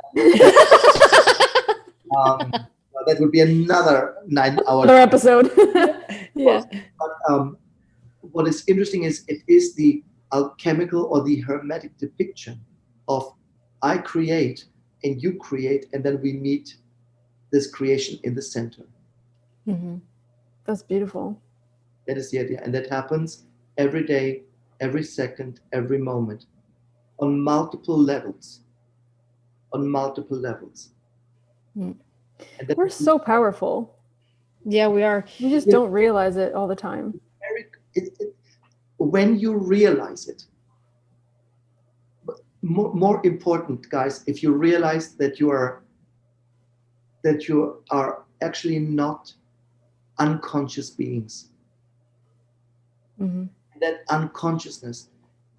That would be another 9 hour episode. Yeah. But what is interesting is it is the alchemical or the hermetic depiction of I create and you create, and then we meet this creation in the center. That's beautiful. That is the idea. And that happens every day, every second, every moment, on multiple levels. On multiple levels. And We're so powerful. Yeah, we are. We just don't realize it all the time. When you realize it, more important, guys, if you realize that you are actually not unconscious beings. That unconsciousness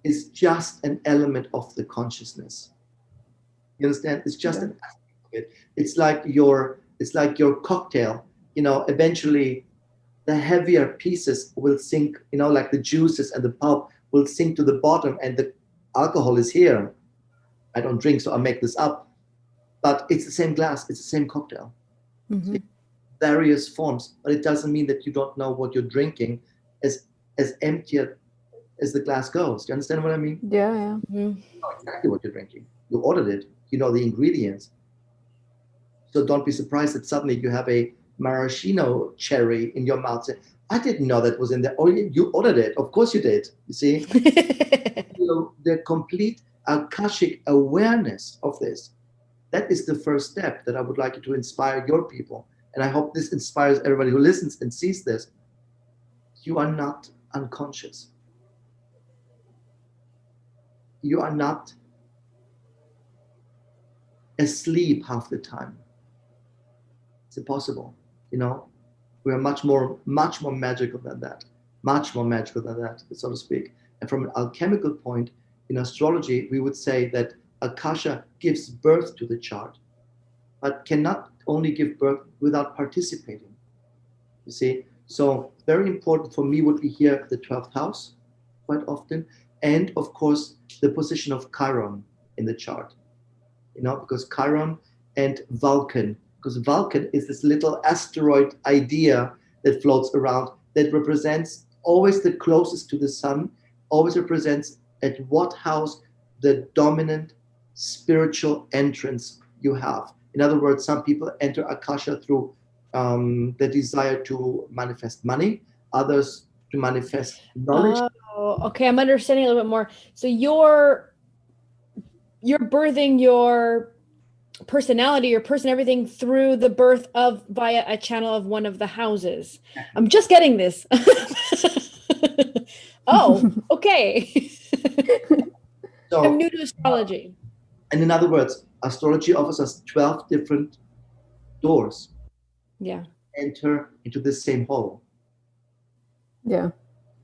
is just an element of the consciousness. You understand? It's just an aspect of it. It's like your cocktail. Eventually the heavier pieces will sink, like the juices and the pulp will sink to the bottom, and the alcohol is here. I don't drink, so I make this up. But it's the same glass, it's the same cocktail. Various forms, but it doesn't mean that you don't know what you're drinking as empty as the glass goes. Do you understand what I mean? Yeah. You know exactly what you're drinking. You ordered it, you know the ingredients. So don't be surprised that suddenly you have a maraschino cherry in your mouth. Say, I didn't know that was in there. Oh, you ordered it. Of course you did. You see? The complete Akashic awareness of this, that is the first step that I would like you to inspire your people. And I hope this inspires everybody who listens and sees this. You are not unconscious. you are not asleep half the time. It's impossible, you know. We are much more magical than that, so to speak. And from an alchemical point, in astrology, we would say that Akasha gives birth to the chart, but cannot only give birth without participating. You see, so very important for me would be here the 12th house quite often, and of course the position of Chiron in the chart. You know, because Chiron and Vulcan, because Vulcan is this little asteroid idea that floats around that represents always the closest to the sun, always represents at what house the dominant spiritual entrance you have. In other words, some people enter Akasha through the desire to manifest money, others to manifest knowledge. Oh, okay. I'm understanding a little bit more. So you're birthing your personality, your person, everything through the birth of via a channel of one of the houses. I'm just getting this. Oh, okay. So, I'm new to astrology. and in other words, astrology offers us 12 different doors. Yeah. Enter into the same hall. Yeah.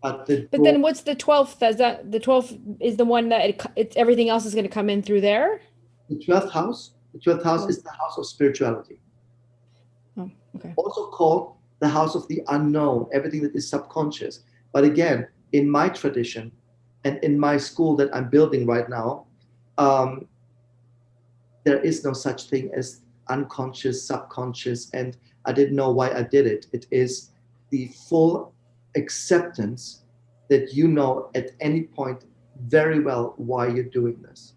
But then what's the 12th? Is that the 12th is the one that it's everything else is going to come in through there? the 12th house is the house of spirituality. Oh, okay. Also called the house of the unknown, everything that is subconscious. But again, in my tradition and in my school that I'm building right now, there is no such thing as unconscious, subconscious, and I didn't know why I did it. It is the full acceptance that you know at any point very well why you're doing this.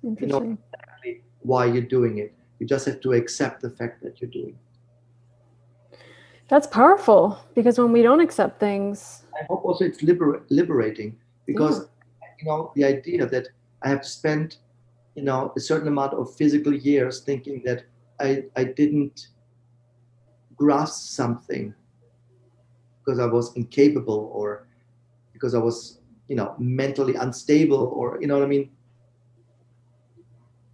You know exactly why you're doing it. You just have to accept the fact that you're doing it. That's powerful, because when we don't accept things, I hope also it's liberating, because you know, the idea that I have to spend, you know, a certain amount of physical years thinking that I didn't grasp something because I was incapable, or because I was, you know, mentally unstable, or, you know what I mean?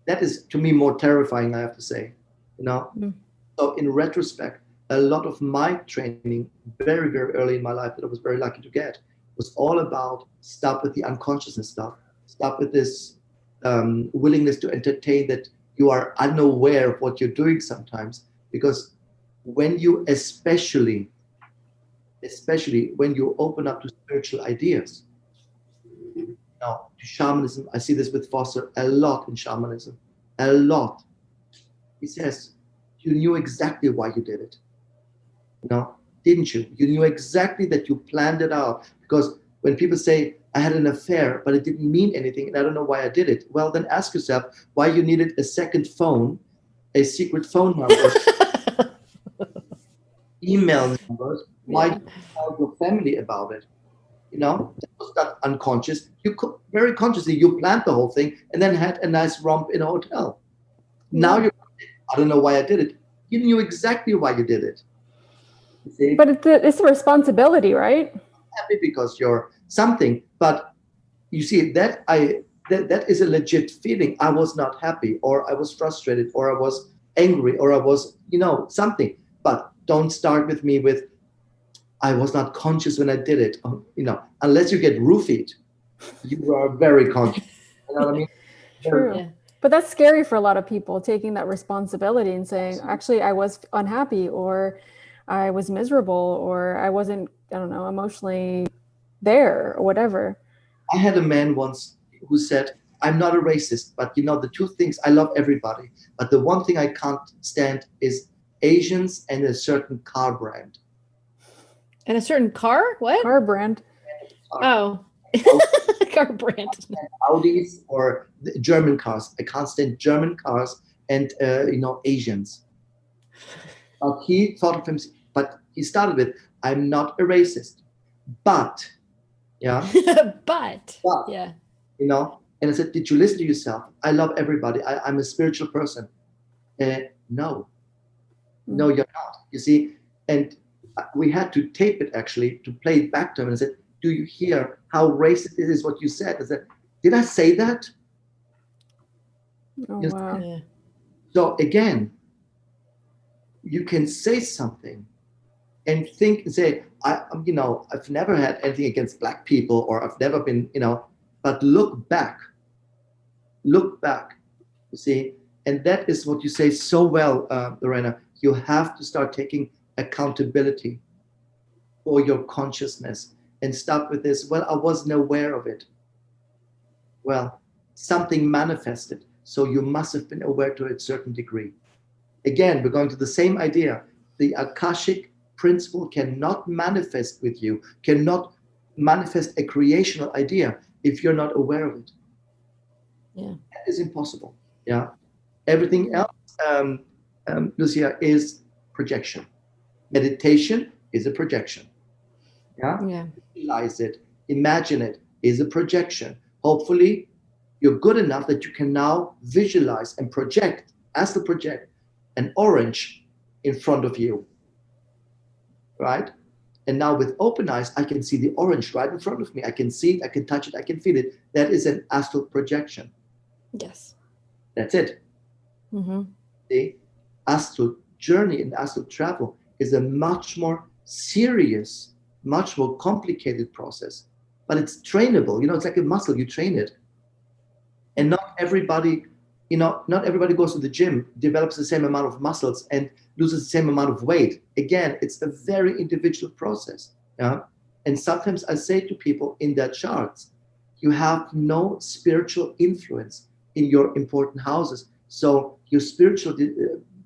That is, to me, more terrifying, I have to say, you know? So in retrospect, a lot of my training very, very early in my life that I was very lucky to get was all about stop with the unconsciousness stuff, stop with this willingness to entertain that you are unaware of what you're doing sometimes. Because when you, especially when you open up to spiritual ideas, you know, to shamanism, I see this with Foster a lot in shamanism, a lot. He says, you knew exactly why you did it. You know, didn't you? You knew exactly that you planned it out. Because when people say, I had an affair, but it didn't mean anything, and I don't know why I did it. Well, then ask yourself why you needed a second phone, a secret phone number, email numbers. Why did you tell your family about it? You know, that was not unconscious. You could, very consciously, you planned the whole thing and then had a nice romp in a hotel. Now you're, I don't know why I did it. You knew exactly why you did it. You see? But it's a responsibility, right? Happy because you're something, but you see that that is a legit feeling. I was not happy, or I was frustrated, or I was angry, or I was, you know, something. But don't start with me with, I was not conscious when I did it. You know, unless you get roofied, you are very conscious. You know what I mean? True. Yeah. But that's scary for a lot of people, taking that responsibility and saying, actually, I was unhappy, or I was miserable, or I wasn't, I don't know, emotionally there, or whatever. I had a man once who said, I'm not a racist, but you know, the two things, I love everybody, but the one thing I can't stand is Asians and a certain car brand. And a certain car? What? Car brand. Oh. Car brand. Audis or German cars. I can't stand German cars and, you know, Asians. But he thought of himself, but he started with, I'm not a racist, but, yeah. but, yeah. You know, and I said, did you listen to yourself? I love everybody. I'm a spiritual person. No, you're not. You see, and we had to tape it actually to play it back to him, and I said, do you hear how racist it is what you said? Is that, did I say that? Oh, You wow. Yeah. So again, you can say something and think and say, I've never had anything against black people, or I've never been, but look back, you see, and that is what you say so well, Lorena. You have to start taking accountability for your consciousness and stop with this, well, I wasn't aware of it. Well, something manifested, so you must have been aware to a certain degree. Again, we're going to the same idea. The Akashic principle cannot manifest with you, cannot manifest a creational idea if you're not aware of it. Yeah. That is impossible. Yeah. Everything else, Lucia, is projection. Meditation is a projection. Yeah. Yeah. Visualize it, imagine it, is a projection. Hopefully, you're good enough that you can now visualize and project, astral project, an orange in front of you, right? And now with open eyes, I can see the orange right in front of me. I can see it, I can touch it, I can feel it. That is an astral projection. Yes. That's it. Mm-hmm. The astral journey and astral travel is a much more serious, much more complicated process, but it's trainable. It's like a muscle, you train it. And not everybody goes to the gym, develops the same amount of muscles, and loses the same amount of weight. Again, it's a very individual process. Yeah? And sometimes I say to people in their charts, you have no spiritual influence in your important houses. So your spiritual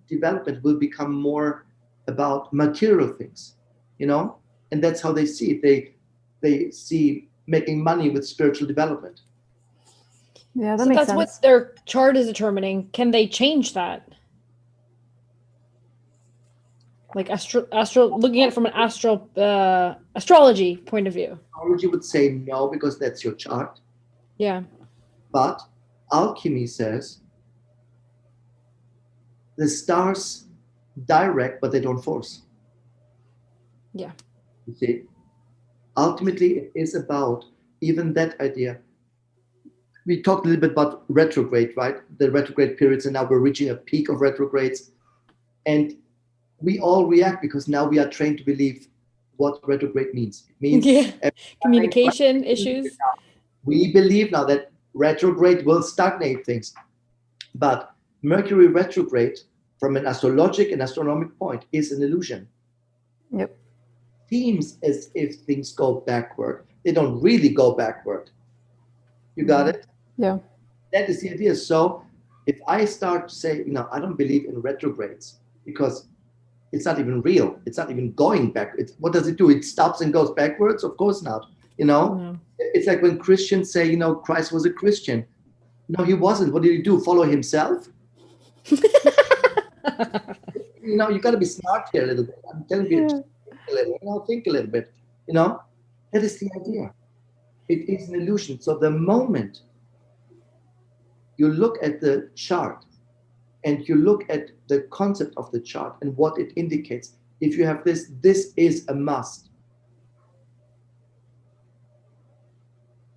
development will become more about material things, and that's how they see it. They see making money with spiritual development. Yeah, that So makes that's sense. what their chart is determining. Can they change that? Like looking at it from an astrology point of view. Astrology would say no, because that's your chart. Yeah. But alchemy says the stars direct, but they don't force. Yeah. You see, ultimately, it is about even that idea. We talked a little bit about retrograde, right? The retrograde periods, and now we're reaching a peak of retrogrades. And we all react because now we are trained to believe what retrograde means. It means Communication issues. We believe now that retrograde will stagnate things. But Mercury retrograde, from an astrologic and astronomic point, is an illusion. Yep. Seems as if things go backward. They don't really go backward. You got it? Yeah. That is the idea. So if I start to say, I don't believe in retrogrades because it's not even real. It's not even going back. What does it do? It stops and goes backwards? Of course not. No. It's like when Christians say, Christ was a Christian. No, he wasn't. What did he do? Follow himself? You got to be smart here a little bit. I'm telling you, just think a little bit. That is the idea. It is an illusion. So the moment you look at the chart and you look at the concept of the chart and what it indicates, if you have this is a must.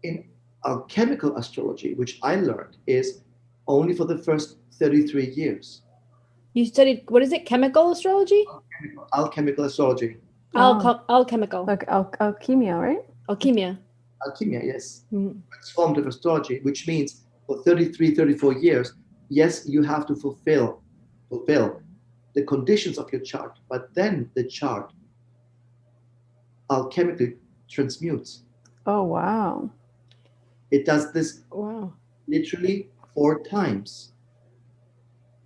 In alchemical astrology, which I learned, is only for the first 33 years. You studied, what is it? Chemical astrology? Alchemical astrology. Alchemical. Like alchemia, right? Alchemia. Alchemia, yes. Mm-hmm. Transformative astrology, which means for 33, 34 years, yes, you have to fulfill the conditions of your chart, but then the chart alchemically transmutes. Oh, wow. It does this literally 4 times,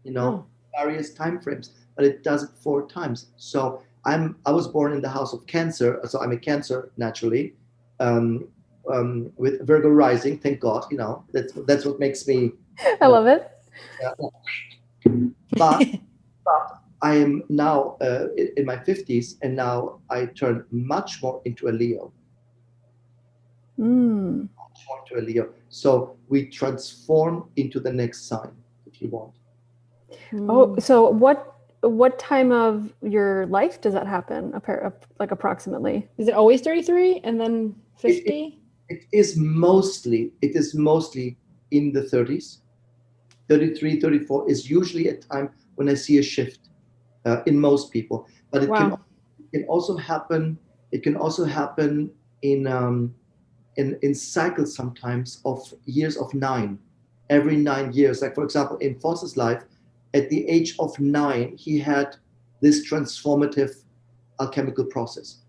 various time frames, but it does it 4 times. So I was born in the house of Cancer, so I'm a Cancer naturally, with Virgo rising. Thank God, that's what makes me. I love it. But I am now in my 50s, and now I turn much more into a Leo. Much more into a Leo. So we transform into the next sign, if you want. Oh, so what what time of your life does that happen? Like approximately? Is it always 33 and then 50? It is mostly in the 30s. 33, 34 is usually a time when I see a shift in most people. But it Wow. can also happen. It can also happen in cycles sometimes of years of 9, every 9 years. Like for example, in Foss's life, at the age of 9, he had this transformative alchemical process.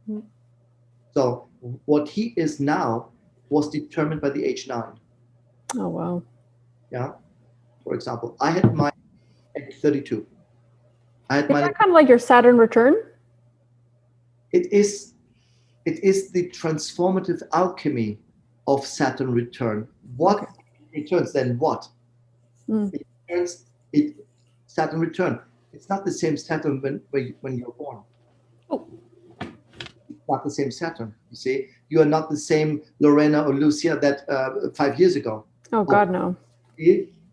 Mm. So what he is now was determined by the age 9. Oh, wow. Yeah. For example, I had mine at 32. I had Is mine. that kind of like your Saturn return? It is. It is the transformative alchemy of Saturn return. What Okay. returns then? What Mm. it returns? It Saturn return. It's not the same Saturn when you're born. Oh. It's not the same Saturn. You see, you are not the same Lorena or Lucia that 5 years ago. Oh, God, no.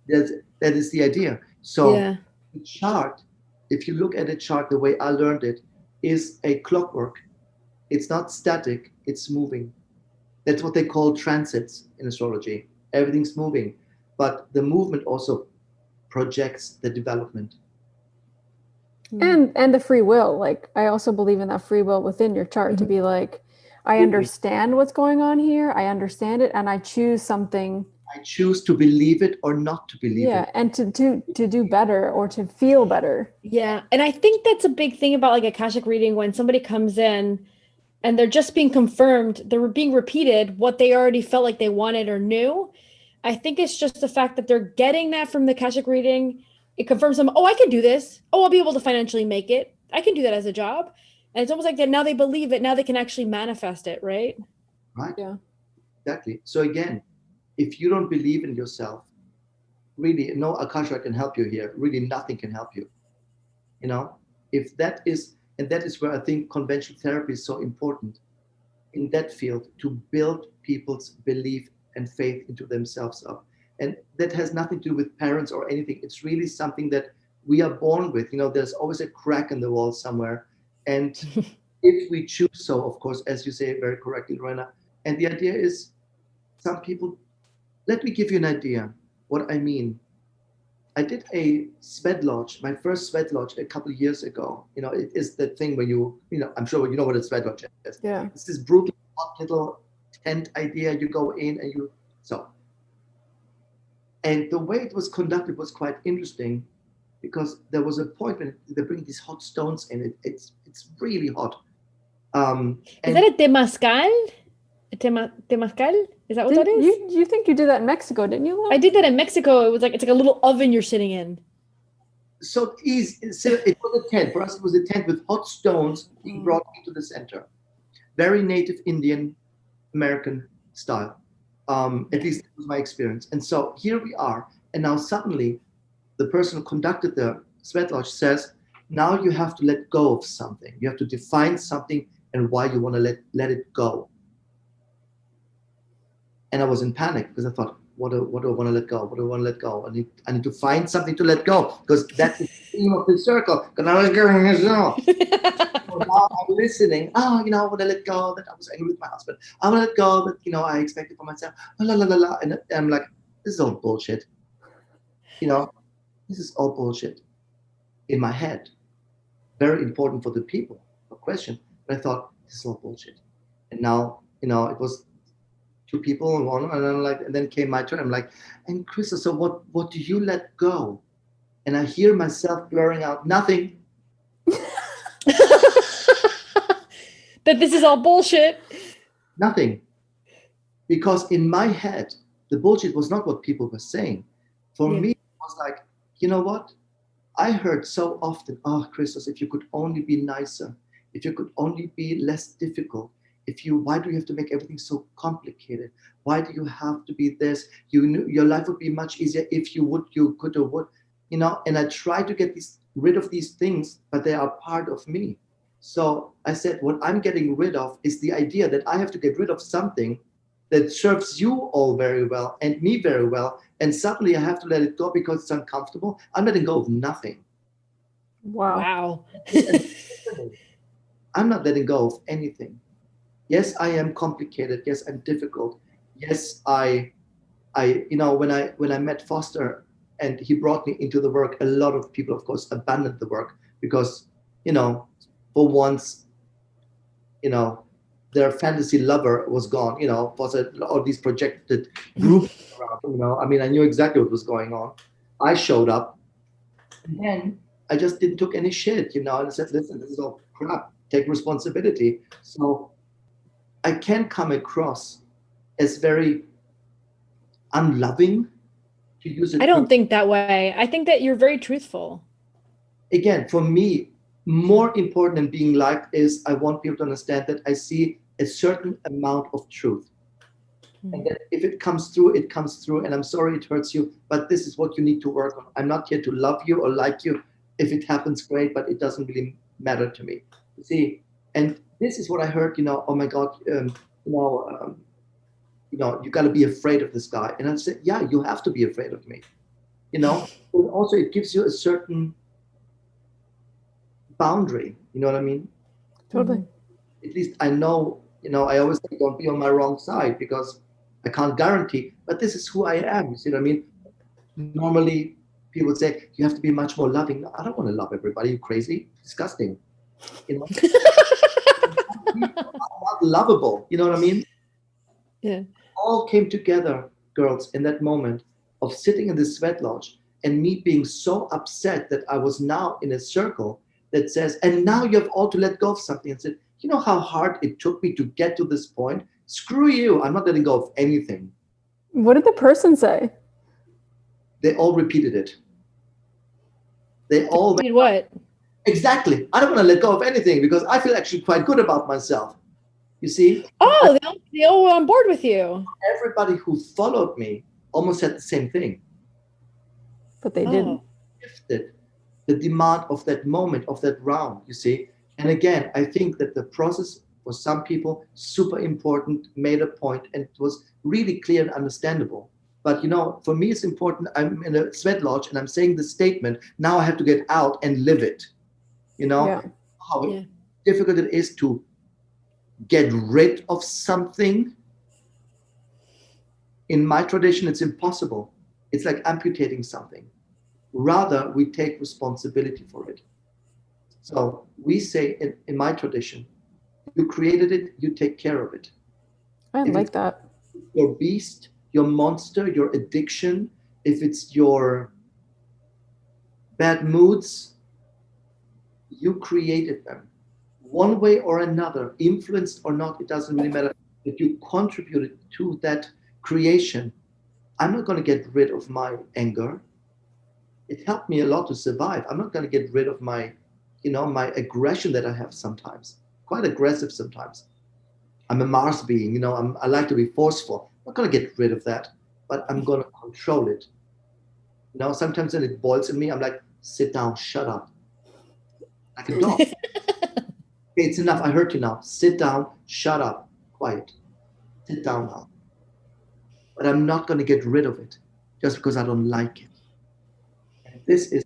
That is the idea. So Yeah. the chart, if you look at a chart, the way I learned it, is a clockwork. It's not static, it's moving. That's what they call transits in astrology. Everything's moving, but the movement also projects the development. And the free will. Like, I also believe in that free will within your chart to be like, I understand what's going on here. I understand it, and I choose something. I choose to believe it or not to believe Yeah, it. and to do better or to feel better. Yeah. And I think that's a big thing about like Akashic reading when somebody comes in and they're just being confirmed, they're being repeated what they already felt like they wanted or knew. I think it's just the fact that they're getting that from the Akashic reading. It confirms them, oh, I can do this. Oh, I'll be able to financially make it. I can do that as a job. And it's almost like that now they believe it. Now they can actually manifest it, right? Right? Yeah. Exactly. So again, if you don't believe in yourself, really, no Akasha can help you here. Really, nothing can help you. You know, if that is, and that is where I think conventional therapy is so important in that field to build people's belief and faith into themselves up. And that has nothing to do with parents or anything. It's really something that we are born with. You know, there's always a crack in the wall somewhere. And if we choose so, of course, as you say very correctly, Lorena, and the idea is some people, let me give you an idea what I mean. I did a sweat lodge, my first sweat lodge a couple of years ago. You know, it is the thing where I'm sure you know what a sweat lodge is. Yeah. It's this brutal hot little tent idea. You go in and and the way it was conducted was quite interesting because there was a point when they bring these hot stones in. It's really hot. Is And that a temazcal? Temazcal? Is that what that Did is? you think you did that in Mexico, didn't you? I did that in Mexico. It was like it's like a little oven you're sitting in. so easy. So it was a tent. For us, it was a tent with hot stones being brought into the center. Very native Indian American style. At least that was my experience. And so here we are. And now suddenly the person who conducted the sweat lodge says, now you have to let go of something. You have to define something and why you want to let it go. And I was in panic because I thought, what do I want to let go? What do I want to let go? I need to find something to let go because that's the theme of the circle. Because I was going this now. So now I'm listening. Oh, I want to let go that I was angry with my husband. I want to let go that I expected for myself. La la la la. And I'm like, this is all bullshit. This is all bullshit in my head. Very important for the people. No question. But I thought this is all bullshit. And now, it was two people and one, and I'm like, and then came my turn. I'm like, and Krista, so what do you let go? And I hear myself blurring out, nothing. That this is all bullshit. Nothing. Because in my head, the bullshit was not what people were saying. For me, it was like, you know what? I heard so often, oh, Kristos, if you could only be nicer, if you could only be less difficult, why do you have to make everything so complicated? Why do you have to be this? Your life would be much easier if you could or would, and I try to get rid of these things, but they are part of me. So I said, what I'm getting rid of is the idea that I have to get rid of something that serves you all very well and me very well. And suddenly I have to let it go because it's uncomfortable. I'm letting go of nothing. Wow. I'm not letting go of anything. Yes, I am complicated. Yes, I'm difficult. Yes, when I met Foster and he brought me into the work, a lot of people, of course, abandoned the work because, for once, their fantasy lover was gone. Foster, all these projected groups around. I mean, I knew exactly what was going on. I showed up, and then I just didn't took any shit, and I said, listen, this is all crap. Take responsibility. So I can come across as very unloving, to use a I term. don't think that way. I think that you're very truthful. Again, for me, more important than being liked is I want people to understand that I see a certain amount of truth. And that if it comes through, it comes through. And I'm sorry it hurts you, but this is what you need to work on. I'm not here to love you or like you. If it happens, great, but it doesn't really matter to me. You see, and this is what I heard, oh my God, you got to be afraid of this guy. And I said, yeah, you have to be afraid of me. And also, it gives you a certain boundary. You know what I mean? Totally. At least I know, I always say, don't be on my wrong side because I can't guarantee, but this is who I am. You see what I mean? Normally, people would say, you have to be much more loving. No, I don't want to love everybody. You crazy? Disgusting. Not lovable. You know what I mean? Yeah. All came together, girls, in that moment of sitting in the sweat lodge and me being so upset that I was now in a circle that says, and now you have all to let go of something. And said, you know how hard it took me to get to this point? Screw you. I'm not letting go of anything. What did the person say? They all repeated it. They all Did what? exactly. I don't want to let go of anything because I feel actually quite good about myself. You see? Oh, they all were on board with you. Everybody who followed me almost said the same thing. But they didn't. Shifted the demand of that moment, of that round, you see? And again, I think that the process for some people, super important, made a point, and it was really clear and understandable. But for me, it's important. I'm in a sweat lodge and I'm saying the statement. Now I have to get out and live it. Yeah. How difficult it is to get rid of something. In my tradition, it's impossible. It's like amputating something. Rather, we take responsibility for it. So we say in my tradition, you created it, you take care of it. I like that. Your beast, your monster, your addiction, if it's your bad moods, you created them. One way or another, influenced or not, it doesn't really matter. If you contributed to that creation, I'm not going to get rid of my anger. It helped me a lot to survive. I'm not going to get rid of my aggression that I have sometimes. Quite aggressive sometimes. I'm a Mars being, I like to be forceful. I'm not going to get rid of that, but I'm going to control it. Sometimes when it boils in me, I'm like, sit down, shut up. Like a dog. Okay, it's enough. I hurt you now. Sit down, shut up, quiet. Sit down now. But I'm not going to get rid of it just because I don't like it. And this is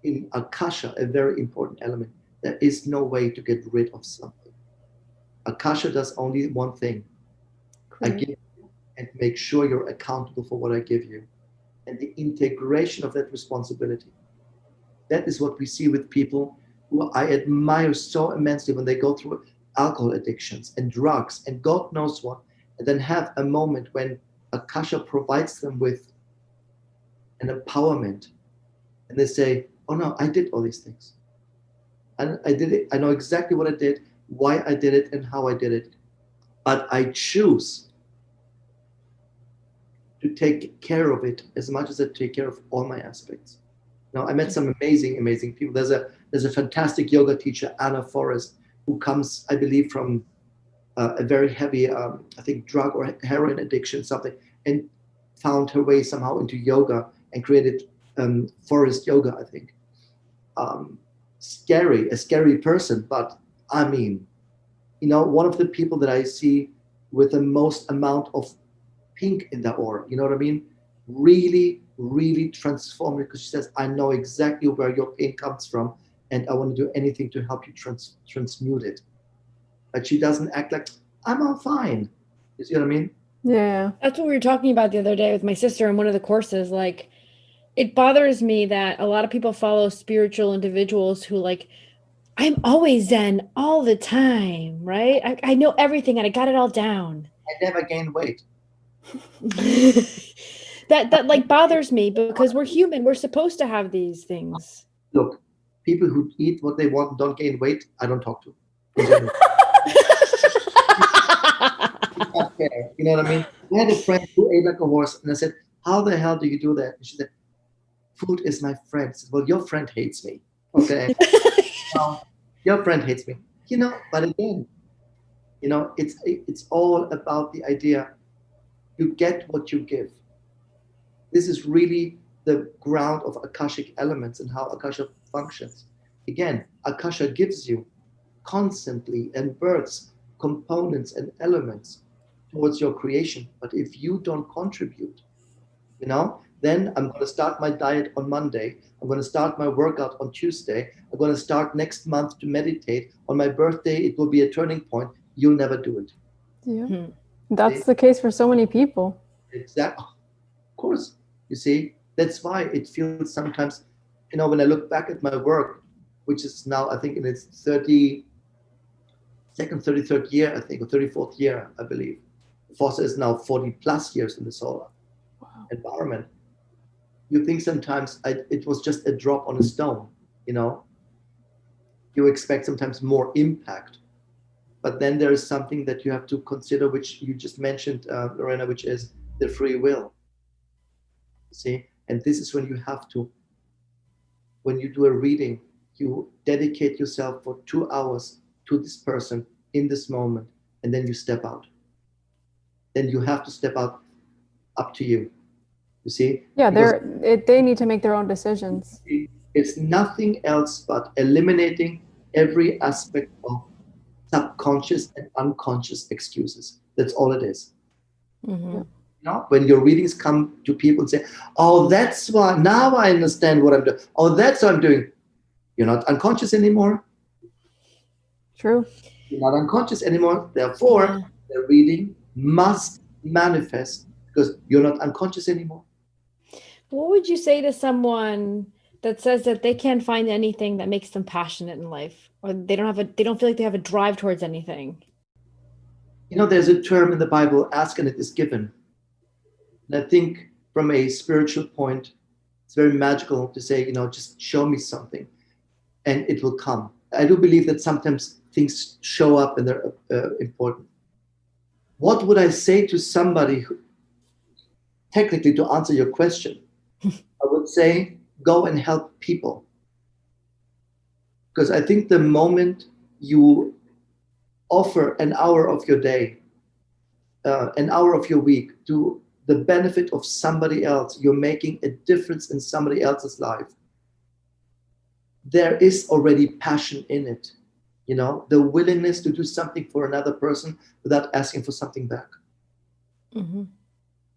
in Akasha a very important element. There is no way to get rid of something. Akasha does only one thing. Great. I give you and make sure you're accountable for what I give you. And the integration of that responsibility. That is what we see with people who I admire so immensely when they go through alcohol addictions and drugs and God knows what, and then have a moment when Akasha provides them with an empowerment. And they say, oh no, I did all these things. And I did it. I know exactly what I did, why I did it, and how I did it. But I choose to take care of it as much as I take care of all my aspects. Now, I met some amazing, amazing people. There's a fantastic yoga teacher, Anna Forrest, who comes, I believe, from a very heavy, I think, drug or heroin addiction, something, and found her way somehow into yoga and created Forest Yoga, I think. A scary person, but I mean, one of the people that I see with the most amount of pink in the aura, you know what I mean? Really, really transformative because she says, I know exactly where your pain comes from and I want to do anything to help you transmute it. But she doesn't act like, I'm all fine. You see what I mean? Yeah. That's what we were talking about the other day with my sister in one of the courses. Like, it bothers me that a lot of people follow spiritual individuals who like, I'm always Zen all the time, right? I know everything and I got it all down. I never gain weight. That like bothers me because we're human. We're supposed to have these things. Look, people who eat what they want and don't gain weight, I don't talk to. In general. It's not fair. You know what I mean? I had a friend who ate like a horse, and I said, how the hell do you do that? And she said, food is my friend. I said, well, your friend hates me. Okay. Your friend hates me. But again, it's all about the idea you get what you give. This is really the ground of Akashic elements and how Akasha functions. Again, Akasha gives you constantly and births components and elements towards your creation. But if you don't contribute, then I'm going to start my diet on Monday. I'm going to start my workout on Tuesday. I'm going to start next month to meditate. On my birthday, it will be a turning point. You'll never do it. Yeah. That's the case for so many people. Exactly. Of course. You see, that's why it feels sometimes, when I look back at my work, which is now, I think, in its 33rd year, I think, or 34th year, I believe. Foster is now 40 plus years in the solar environment. You think sometimes it was just a drop on a stone, You expect sometimes more impact. But then there is something that you have to consider, which you just mentioned, Lorena, which is the free will. See? And this is when you have to, when you do a reading, you dedicate yourself for 2 hours to this person in this moment, and then you step out. Then you have to step out, up to you. You see? Yeah, they need to make their own decisions. It's nothing else but eliminating every aspect of subconscious and unconscious excuses. That's all it is. Mm-hmm. When your readings come to people and say, oh, that's why, now I understand what I'm doing. Oh, that's what I'm doing. You're not unconscious anymore. True. You're not unconscious anymore. Therefore, the reading must manifest because you're not unconscious anymore. What would you say to someone that says that they can't find anything that makes them passionate in life, or they don't feel like they have a drive towards anything? There's a term in the Bible, ask and it is given. And I think from a spiritual point, it's very magical to say, just show me something and it will come. I do believe that sometimes things show up and they're important. What would I say to somebody who, technically, to answer your question, I would say, go and help people. Because I think the moment you offer an hour of your day, an hour of your week to the benefit of somebody else, you're making a difference in somebody else's life. There is already passion in it, the willingness to do something for another person without asking for something back. Mm-hmm.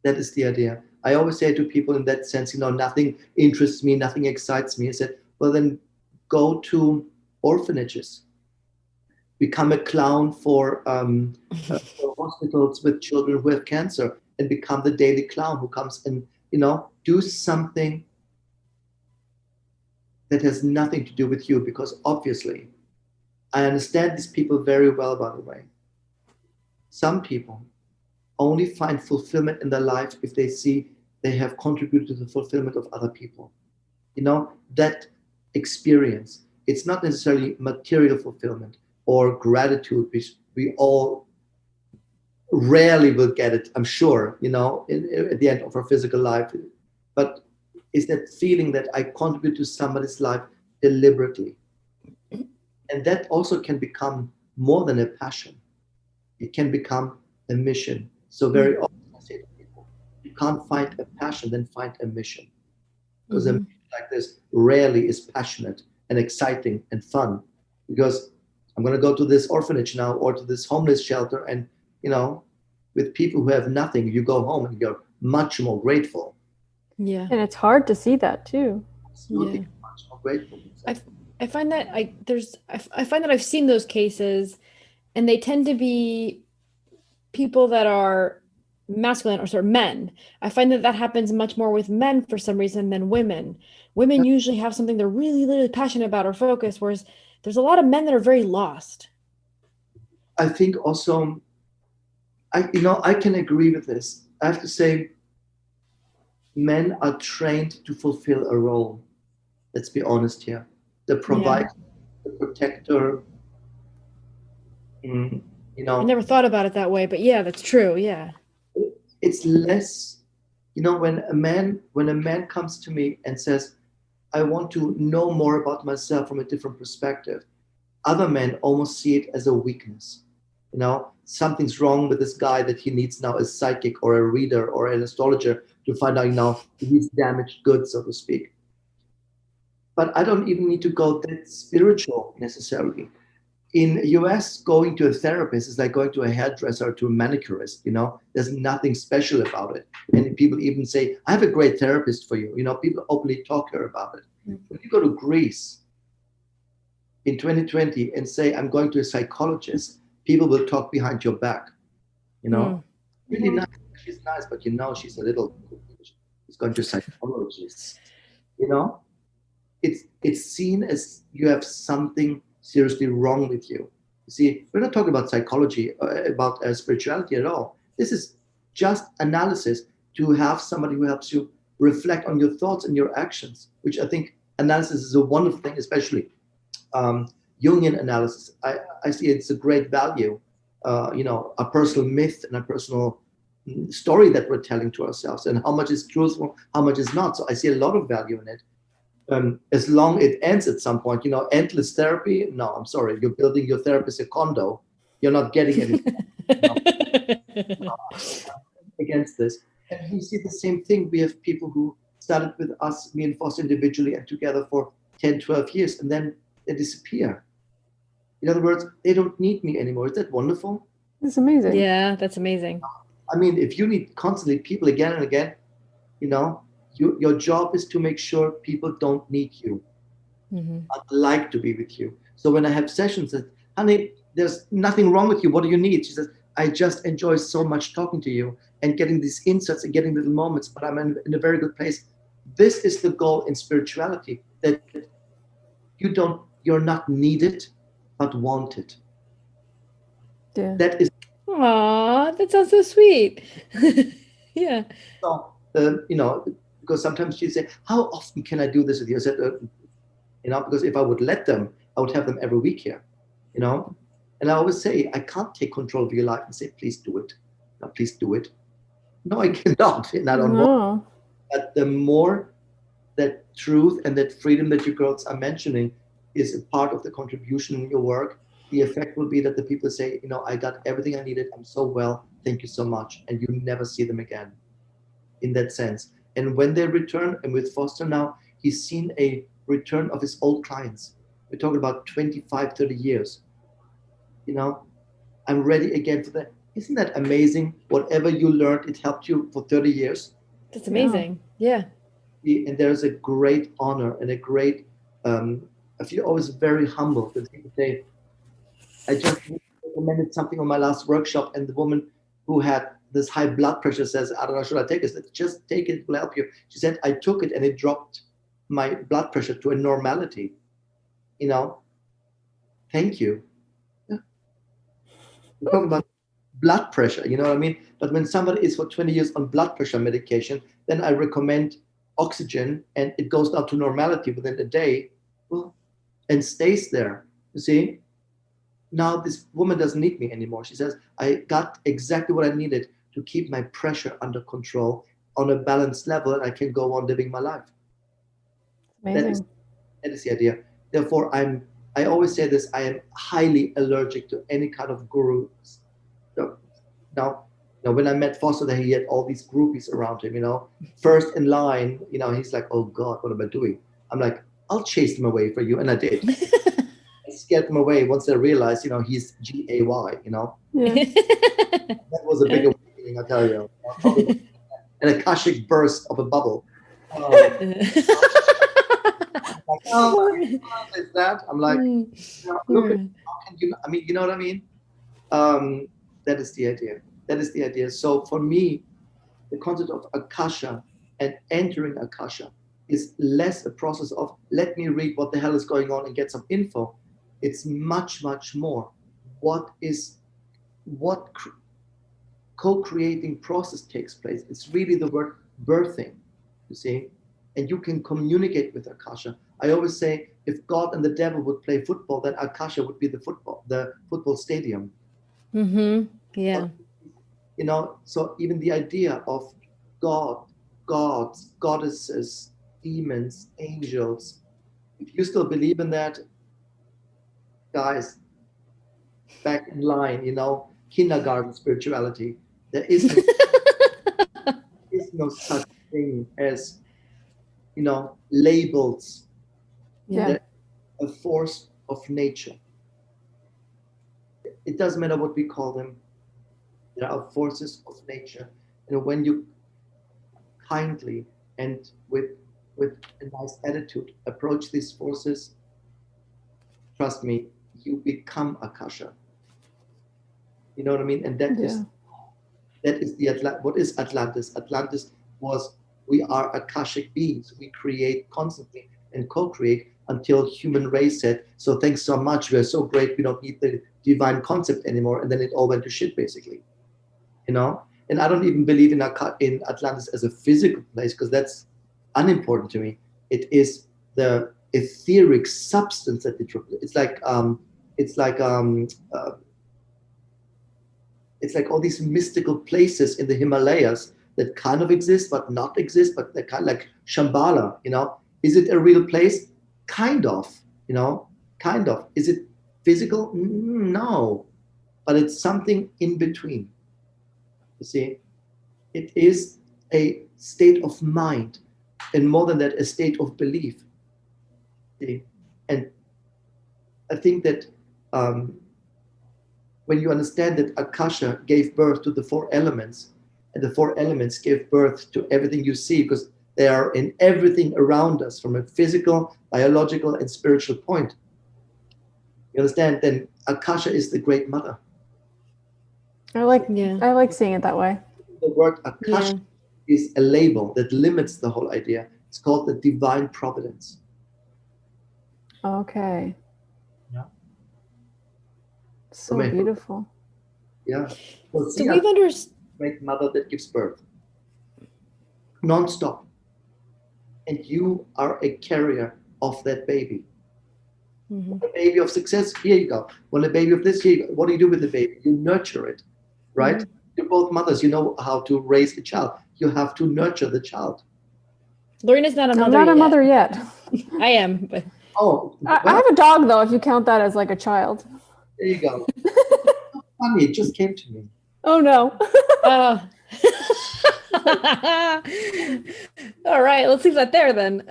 That is the idea. I always say to people in that sense, nothing interests me, nothing excites me. I said, well, then go to orphanages. Become a clown for hospitals with children who have cancer and become the daily clown who comes and, do something that has nothing to do with you, because obviously I understand these people very well, by the way. Some people only find fulfillment in their life if they see they have contributed to the fulfillment of other people. That experience, it's not necessarily material fulfillment or gratitude, which we all rarely will get it, I'm sure, at the end of our physical life. But it's that feeling that I contribute to somebody's life deliberately. And that also can become more than a passion. It can become a mission. So very often I say to people, you can't find a passion, then find a mission. Because a mission like this rarely is passionate and exciting and fun. Because I'm going to go to this orphanage now or to this homeless shelter, and with people who have nothing, you go home and you're much more grateful. Yeah. And it's hard to see that too. Absolutely, much more grateful. I find that I find that I've seen those cases, and they tend to be people that are masculine or sort of men. I find that that happens much more with men for some reason than women. Women usually have something they're really, really passionate about or focused, whereas there's a lot of men that are very lost. I think also, I can agree with this. I have to say, men are trained to fulfill a role. Let's be honest here. The Yeah. provider, the protector, mm, you I know, never thought about it that way, but yeah, that's true. Yeah. it's less, when a man comes to me and says, I want to know more about myself from a different perspective, other men almost see it as a weakness. Something's wrong with this guy that he needs now a psychic or a reader or an astrologer to find out he's damaged goods, so to speak. But I don't even need to go that spiritual necessarily. In US, going to a therapist is like going to a hairdresser or to a manicurist. There's nothing special about it. And people even say, I have a great therapist for you. People openly talk here about it. When you go to Greece in 2020 and say, I'm going to a psychologist, people will talk behind your back. Really nice. She's nice, but she's a little, she's going to a psychologist. you know it's seen as you have something seriously wrong with you. You see, we're not talking about psychology, about spirituality at all. This is just analysis, to have somebody who helps you reflect on your thoughts and your actions, which I think analysis is a wonderful thing, especially Jungian analysis. I see it's a great value, a personal myth and a personal story that we're telling to ourselves, and how much is truthful, how much is not. So I see a lot of value in it. As long it ends at some point, endless therapy. No, I'm sorry. You're building your therapist a condo. You're not getting anything against this. And we see the same thing. We have people who started with us, me and Foster individually and together for 10, 12 years, and then they disappear. In other words, they don't need me anymore. Is that wonderful? It's amazing. Yeah, that's amazing. I mean, if you need constantly people again and again, your job is to make sure people don't need you. I'd like to be with you. So when I have sessions that, honey, there's nothing wrong with you. What do you need? She says, I just enjoy so much talking to you and getting these insights and getting little moments, but I'm in a very good place. This is the goal in spirituality, that you're not needed, but wanted. Yeah. That is Aw, that sounds so sweet. Yeah. so, because sometimes she say, how often can I do this with you? I said, because if I would let them, I would have them every week here, And I always say, I can't take control of your life and say, please do it. No, please do it. No, I cannot. And I don't want. No. But the more that truth and that freedom that you girls are mentioning is a part of the contribution in your work, the effect will be that the people say, I got everything I needed. I'm so well. Thank you so much. And you never see them again in that sense. And when they return, and with Foster now, he's seen a return of his old clients. We're talking about 25, 30 years. I'm ready again for that. Isn't that amazing? Whatever you learned, it helped you for 30 years. That's amazing. Yeah. And there's a great honor and a great, I feel always very humble because people say, I just recommended something on my last workshop, and the woman who had this high blood pressure says, I don't know, should I take it? I said, just take it, it will help you. She said, I took it and it dropped my blood pressure to a normality. Thank you. Yeah. We're talking about blood pressure, you know what I mean? But when somebody is for 20 years on blood pressure medication, then I recommend oxygen and it goes down to normality within a day, and stays there. You see? Now this woman doesn't need me anymore. She says, I got exactly what I needed to keep my pressure under control on a balanced level, and I can go on living my life. Amazing. That is the idea. Therefore, I always say this, I am highly allergic to any kind of guru. Now, when I met Foster, he had all these groupies around him, first in line, he's like, oh God, what am I doing? I'm like, I'll chase them away for you. And I did. I scared them away once they realized, he's GAY, Yeah. That was a big awakening, I tell you. An Akashic burst of a bubble. Like, Is that? I'm like, look at how can you? I mean, you know what I mean? That is the idea. That is the idea. So for me, the concept of Akasha and entering Akasha is less a process of let me read what the hell is going on and get some info. It's much, much more. What co-creating process takes place? It's really the word birthing, you see? And you can communicate with Akasha. I always say if God and the devil would play football, then Akasha would be the football stadium. Yeah. So even the idea of God, gods, goddesses, demons, angels, if you still believe in that, guys, back in line, kindergarten spirituality. There is no such thing as, labels. Yeah. They're a force of nature. It doesn't matter what we call them. There are forces of nature. When you kindly and with a nice attitude approach these forces, trust me, you become Akasha. You know what I mean? And that is what is Atlantis? Atlantis was, we are Akashic beings. We create constantly and co-create until human race said, so thanks so much, we are so great, we don't need the divine concept anymore. And then it all went to shit, basically. And I don't even believe in Atlantis as a physical place, because that's unimportant to me. It is the etheric substance that they drop. It's like all these mystical places in the Himalayas that kind of exist but not exist, but they're kind of like Shambhala. Is it a real place? Kind of. Kind of. Is it physical? No, but it's something in between. You see, it is a state of mind, and more than that, a state of belief. See? And I think that when you understand that Akasha gave birth to the four elements, and the four elements gave birth to everything you see, because they are in everything around us from a physical, biological, and spiritual point. You understand? Then Akasha is the great mother. I like seeing it that way. The word Akasha is a label that limits the whole idea. It's called the divine providence. Okay. Yeah. So beautiful. Yeah. So we've understood. Great mother that gives birth. Non-stop. And you are a carrier of that baby. A baby of success, here you go. When a baby of this, here you go. What do you do with the baby? You nurture it, right? You're both mothers. You know how to raise a child. You have to nurture the child. Lorena's not a mother. I'm not a mother yet. I am, but I have a dog though. If you count that as like a child. There you go. Funny, it just came to me. Oh no. All right, let's leave that there then.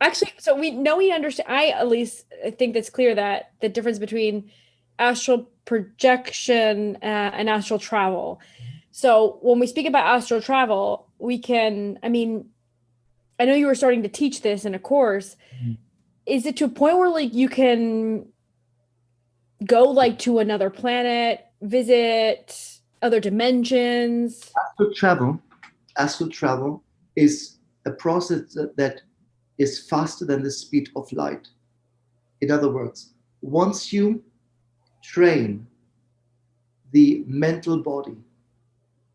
Actually, so we understand. I at least think that's clear that the difference between astral projection and astral travel. So when we speak about astral travel, we can. I mean, I know you were starting to teach this in a course. Is it to a point where like you can go like to another planet, visit other dimensions? Astral travel is a process that is faster than the speed of light. In other words, once you train the mental body,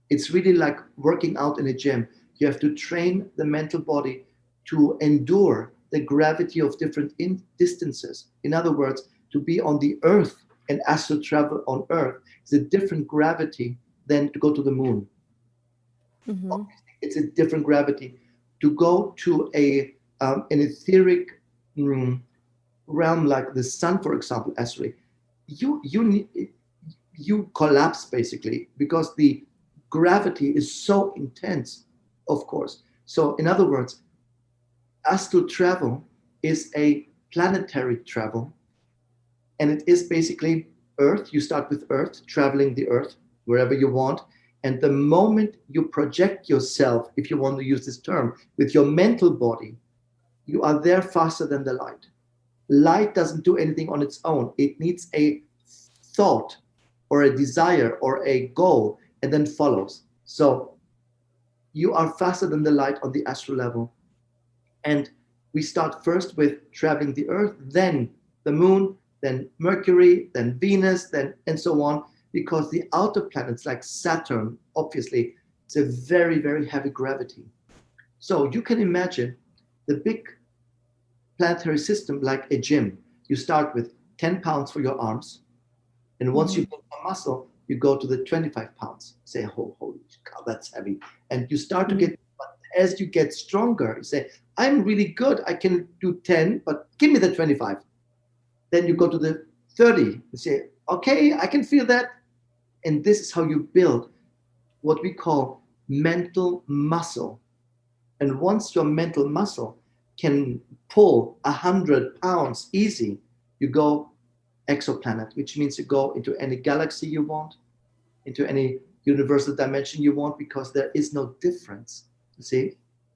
it's really like working out in a gym. You have to train the mental body to endure the gravity of different distances. In other words, to be on the earth and astral travel on earth is a different gravity than to go to the moon. It's a different gravity. To go to an etheric realm like the sun, for example, astrally, you collapse basically because the gravity is so intense, of course. So in other words, astral travel is a planetary travel, and it is basically Earth. You start with Earth, traveling the Earth wherever you want. And the moment you project yourself, if you want to use this term, with your mental body you are there faster than the light. Light doesn't do anything on its own. It needs a thought or a desire or a goal, and then follows. So you are faster than the light on the astral level. And we start first with traveling the Earth, then the Moon, then Mercury, then Venus, then and so on, because the outer planets like Saturn, obviously, it's a very, very heavy gravity. So you can imagine the big planetary system like a gym. You start with 10 pounds for your arms, and once you build a muscle, you go to the 25 pounds. Say, oh, holy cow, that's heavy. And you start to get, as you get stronger, you say, I'm really good. I can do 10, but give me the 25. Then you go to the 30. You say, okay, I can feel that. And this is how you build what we call mental muscle. And once your mental muscle can pull 100 pounds easy, you go exoplanet, which means you go into any galaxy you want, into any universal dimension you want, because there is no difference. You see,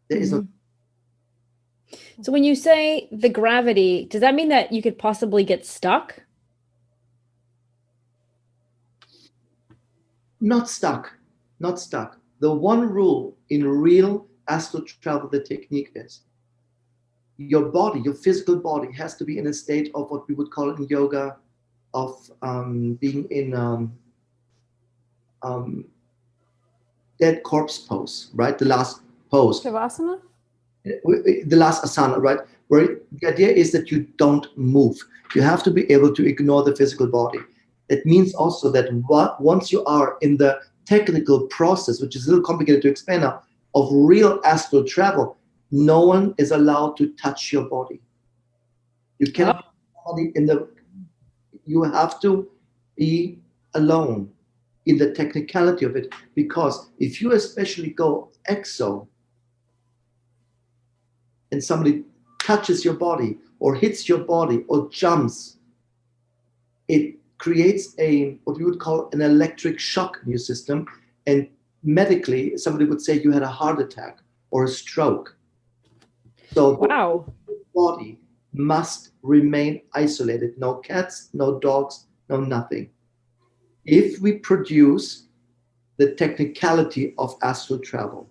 there is no. So when you say the gravity, does that mean that you could possibly get stuck? Not stuck, not stuck. The one rule in real astral travel, the technique is your body, your physical body has to be in a state of what we would call in yoga of being in dead corpse pose, right? The last pose. Shavasana? The last asana, right? Where the idea is that you don't move. You have to be able to ignore the physical body. It means also that once you are in the technical process, which is a little complicated to explain now, of real astral travel, no one is allowed to touch your body. You cannot you have to be alone in the technicality of it, because if you especially go exo and somebody touches your body or hits your body or jumps, it creates what we would call an electric shock in your system, and medically somebody would say you had a heart attack or a stroke. So wow, the body must remain isolated. No cats, no dogs, no nothing. If we produce the technicality of astral travel,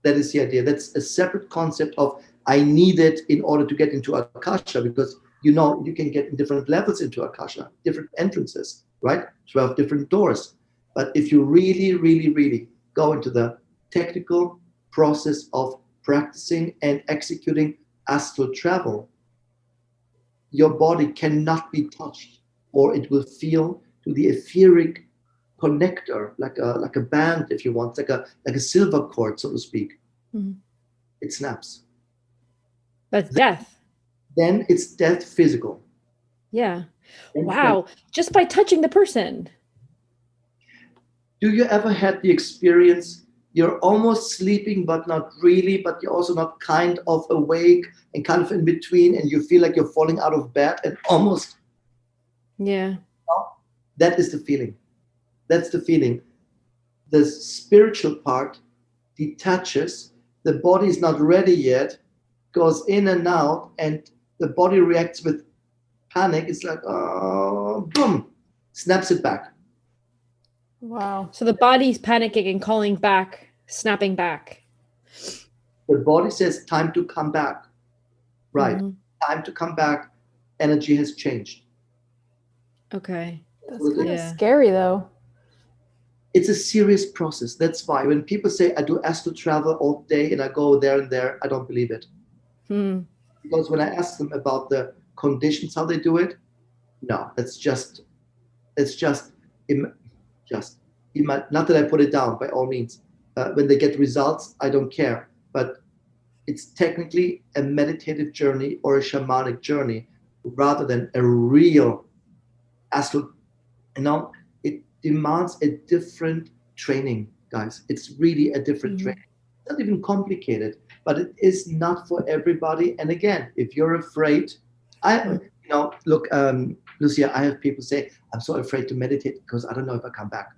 that is the idea. That's a separate concept of I need it in order to get into Akasha, because you can get in different levels into Akasha, different entrances, right? 12 different doors. But if you really, really, really go into the technical process of practicing and executing astral travel, your body cannot be touched, or it will feel to the etheric connector, like a band, if you want, like a silver cord, so to speak. It snaps. That's death. Then it's death physical. Yeah. Wow. Just by touching the person. Do you ever had the experience you're almost sleeping, but not really, but you're also not kind of awake and kind of in between, and you feel like you're falling out of bed and almost? Yeah. That is the feeling. That's the feeling. The spiritual part detaches, the body is not ready yet, goes in and out, and the body reacts with panic. It's like, oh, boom, snaps it back. Wow. So the body's panicking and calling back, snapping back. The body says, time to come back. Right. Time to come back. Energy has changed. Okay. That's kind of scary, though. It's a serious process. That's why when people say, I do astral travel all day and I go there and there, I don't believe it. Because when I ask them about the conditions, how they do it, no, it's just not that I put it down by all means. When they get results, I don't care. But it's technically a meditative journey or a shamanic journey rather than a real astral. It demands a different training, guys. It's really a different training. It's not even complicated, but it is not for everybody. And again, if you're afraid, look, Lucia, I have people say, I'm so afraid to meditate because I don't know if I come back.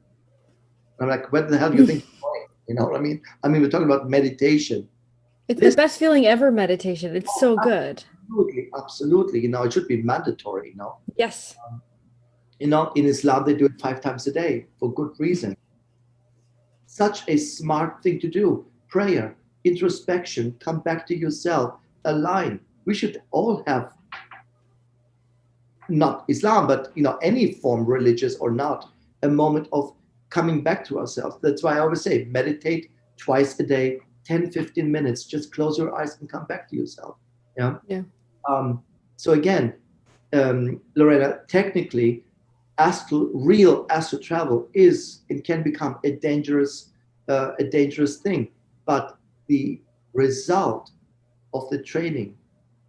I'm like, where the hell do you think you're going? You know what I mean? We're talking about meditation. It's the best feeling ever, meditation. It's so good. Absolutely, absolutely. You know, it should be mandatory, you know. Yes. You know, in Islam, they do it 5 times a day for good reason. Such a smart thing to do. Prayer, introspection, come back to yourself, align. We should all have, not Islam, but you know, any form, religious or not, a moment of coming back to ourselves. That's why I always say meditate twice a day, 10, 15 minutes. Just close your eyes and come back to yourself. Yeah. Yeah. So again, Lorena, technically, real astral travel is and can become a dangerous thing. But the result of the training,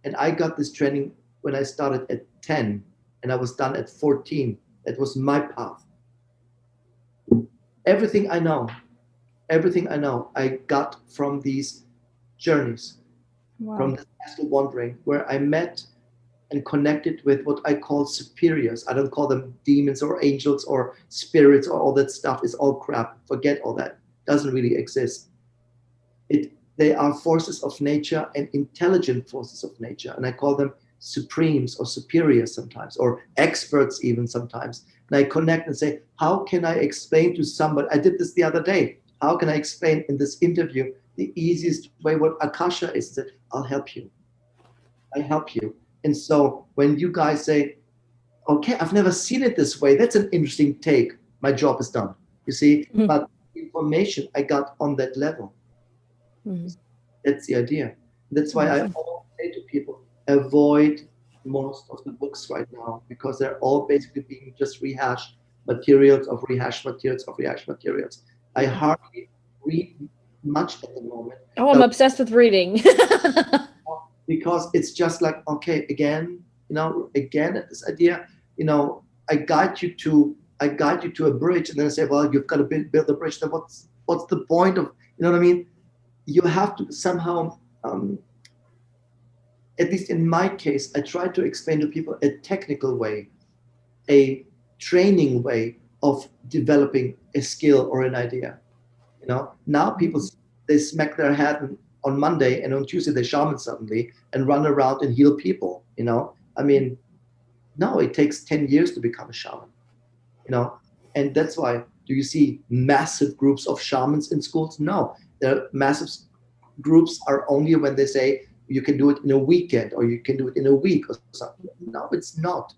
and I got this training when I started at 10 and I was done at 14. That was my path. Everything I know, I got from these journeys, from this astral wandering, where I met and connected with what I call superiors. I don't call them demons or angels or spirits or all that stuff. It's all crap. Forget all that. Doesn't really exist. They are forces of nature and intelligent forces of nature. And I call them supremes or superiors sometimes, or experts even sometimes. And I connect and say, how can I explain to somebody? I did this the other day. How can I explain in this interview the easiest way what Akasha is? That I'll help you. I help you. And so when you guys say, okay, I've never seen it this way, that's an interesting take. My job is done. You see, but information I got on that level. That's the idea. That's why I always say to people, avoid most of the books right now, because they're all basically being just rehashed materials of rehashed materials of rehashed materials. I hardly read much at the moment. Oh, I'm obsessed with reading. Because it's just like, okay, again, you know, again at this idea, you know, I guide you to a bridge, and then I say, well, you've got to build a bridge. Then what's the point of, you know what I mean? You have to somehow, at least in my case, I try to explain to people a technical way, a training way of developing a skill or an idea. You know, now people, they smack their head on Monday, and on Tuesday they shaman suddenly and run around and heal people. You know, I mean, no, it takes 10 years to become a shaman. You know, and that's why, do you see massive groups of shamans in schools? No, the massive groups are only when they say you can do it in a weekend or you can do it in a week or something. No, it's not.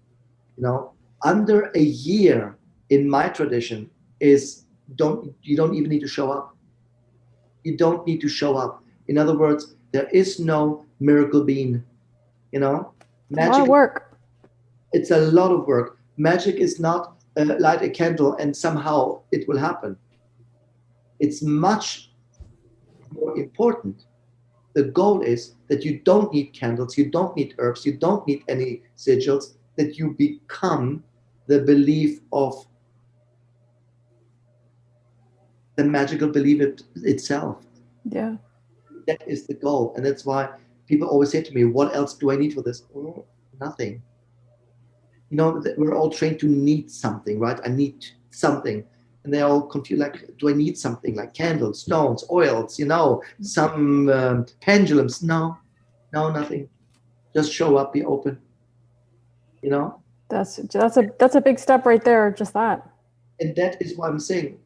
You know, under a year in my tradition is you don't even need to show up. You don't need to show up. In other words, there is no miracle bean. You know, magic. A lot of work. It's a lot of work. Magic is not light a candle and somehow it will happen. It's much more important. The goal is that you don't need candles, you don't need herbs, you don't need any sigils, that you become the belief of the magical belief itself. Yeah. That is the goal. And that's why people always say to me, what else do I need for this? Oh, nothing. You know, we're all trained to need something, right? I need something. And they all confuse, like, do I need something like candles, stones, oils, you know, some pendulums? No, nothing. Just show up, be open. You know? That's a big step right there, just that. And that is what I'm saying.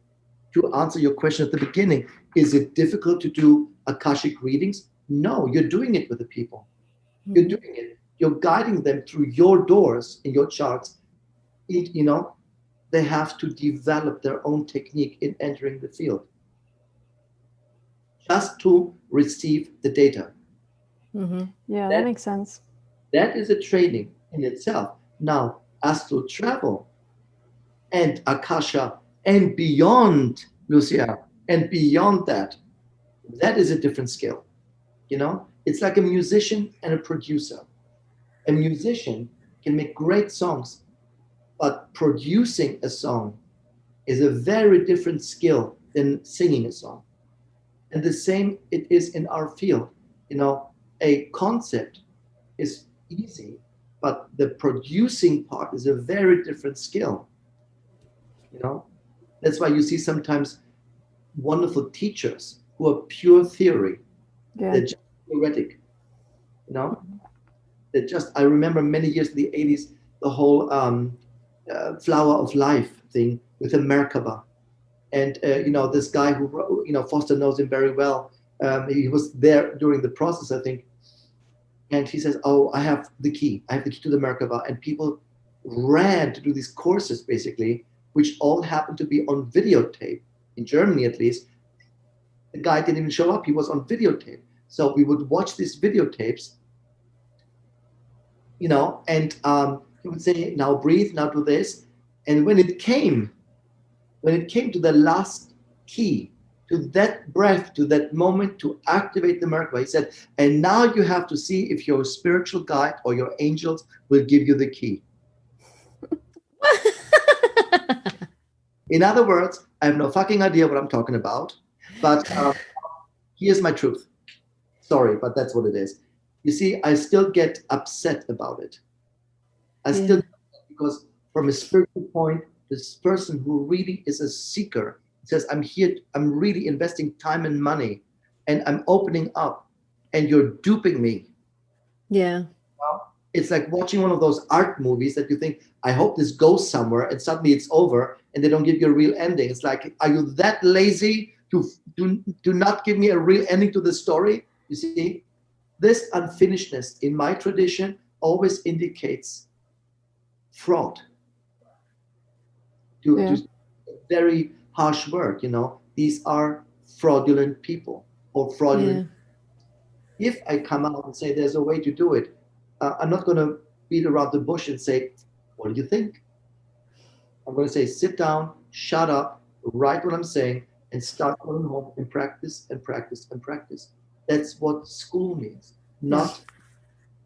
To answer your question at the beginning, is it difficult to do Akashic readings? No, you're doing it with the people. You're doing it. You're guiding them through your doors in your charts. You know, they have to develop their own technique in entering the field just to receive the data. Yeah, that makes sense. That is a training in itself. Now, astral travel and Akasha and beyond, Lucia, and beyond that, that is a different skill. You know, it's like a musician and a producer. A musician can make great songs, but producing a song is a very different skill than singing a song. And the same it is in our field. You know, a concept is easy, but the producing part is a very different skill. You know, that's why you see sometimes wonderful teachers who are pure theory, Yeah. They're just theoretic, you know. They're just. I remember many years in the '80s, the whole flower of life thing with the Merkaba, and this guy who Foster knows him very well. He was there during the process, I think, and he says, "Oh, I have the key. I have the key to the Merkaba," and people ran to do these courses, basically, which all happened to be on videotape in Germany, at least. The guy didn't even show up. He was on videotape. So we would watch these videotapes, and he would say, now breathe, now do this. And when it came to the last key, to that breath, to that moment to activate the Merkaba, he said, and now you have to see if your spiritual guide or your angels will give you the key. In other words, I have no fucking idea what I'm talking about, but here's my truth. Sorry, but that's what it is. You see, I still get upset about it. I still, because from a spiritual point, this person who really is a seeker says, I'm here, I'm really investing time and money, and I'm opening up, and you're duping me. Yeah. It's like watching one of those art movies that you think, I hope this goes somewhere, and suddenly it's over, and they don't give you a real ending. It's like, are you that lazy to not give me a real ending to the story? You see, this unfinishedness in my tradition always indicates fraud. To a very harsh word, these are fraudulent people or fraudulent. If I come out and say there's a way to do it, I'm not going to beat around the bush and say, what do you think? I'm going to say, sit down, shut up, write what I'm saying, and start going home and practice and practice and practice. That's what school means. Not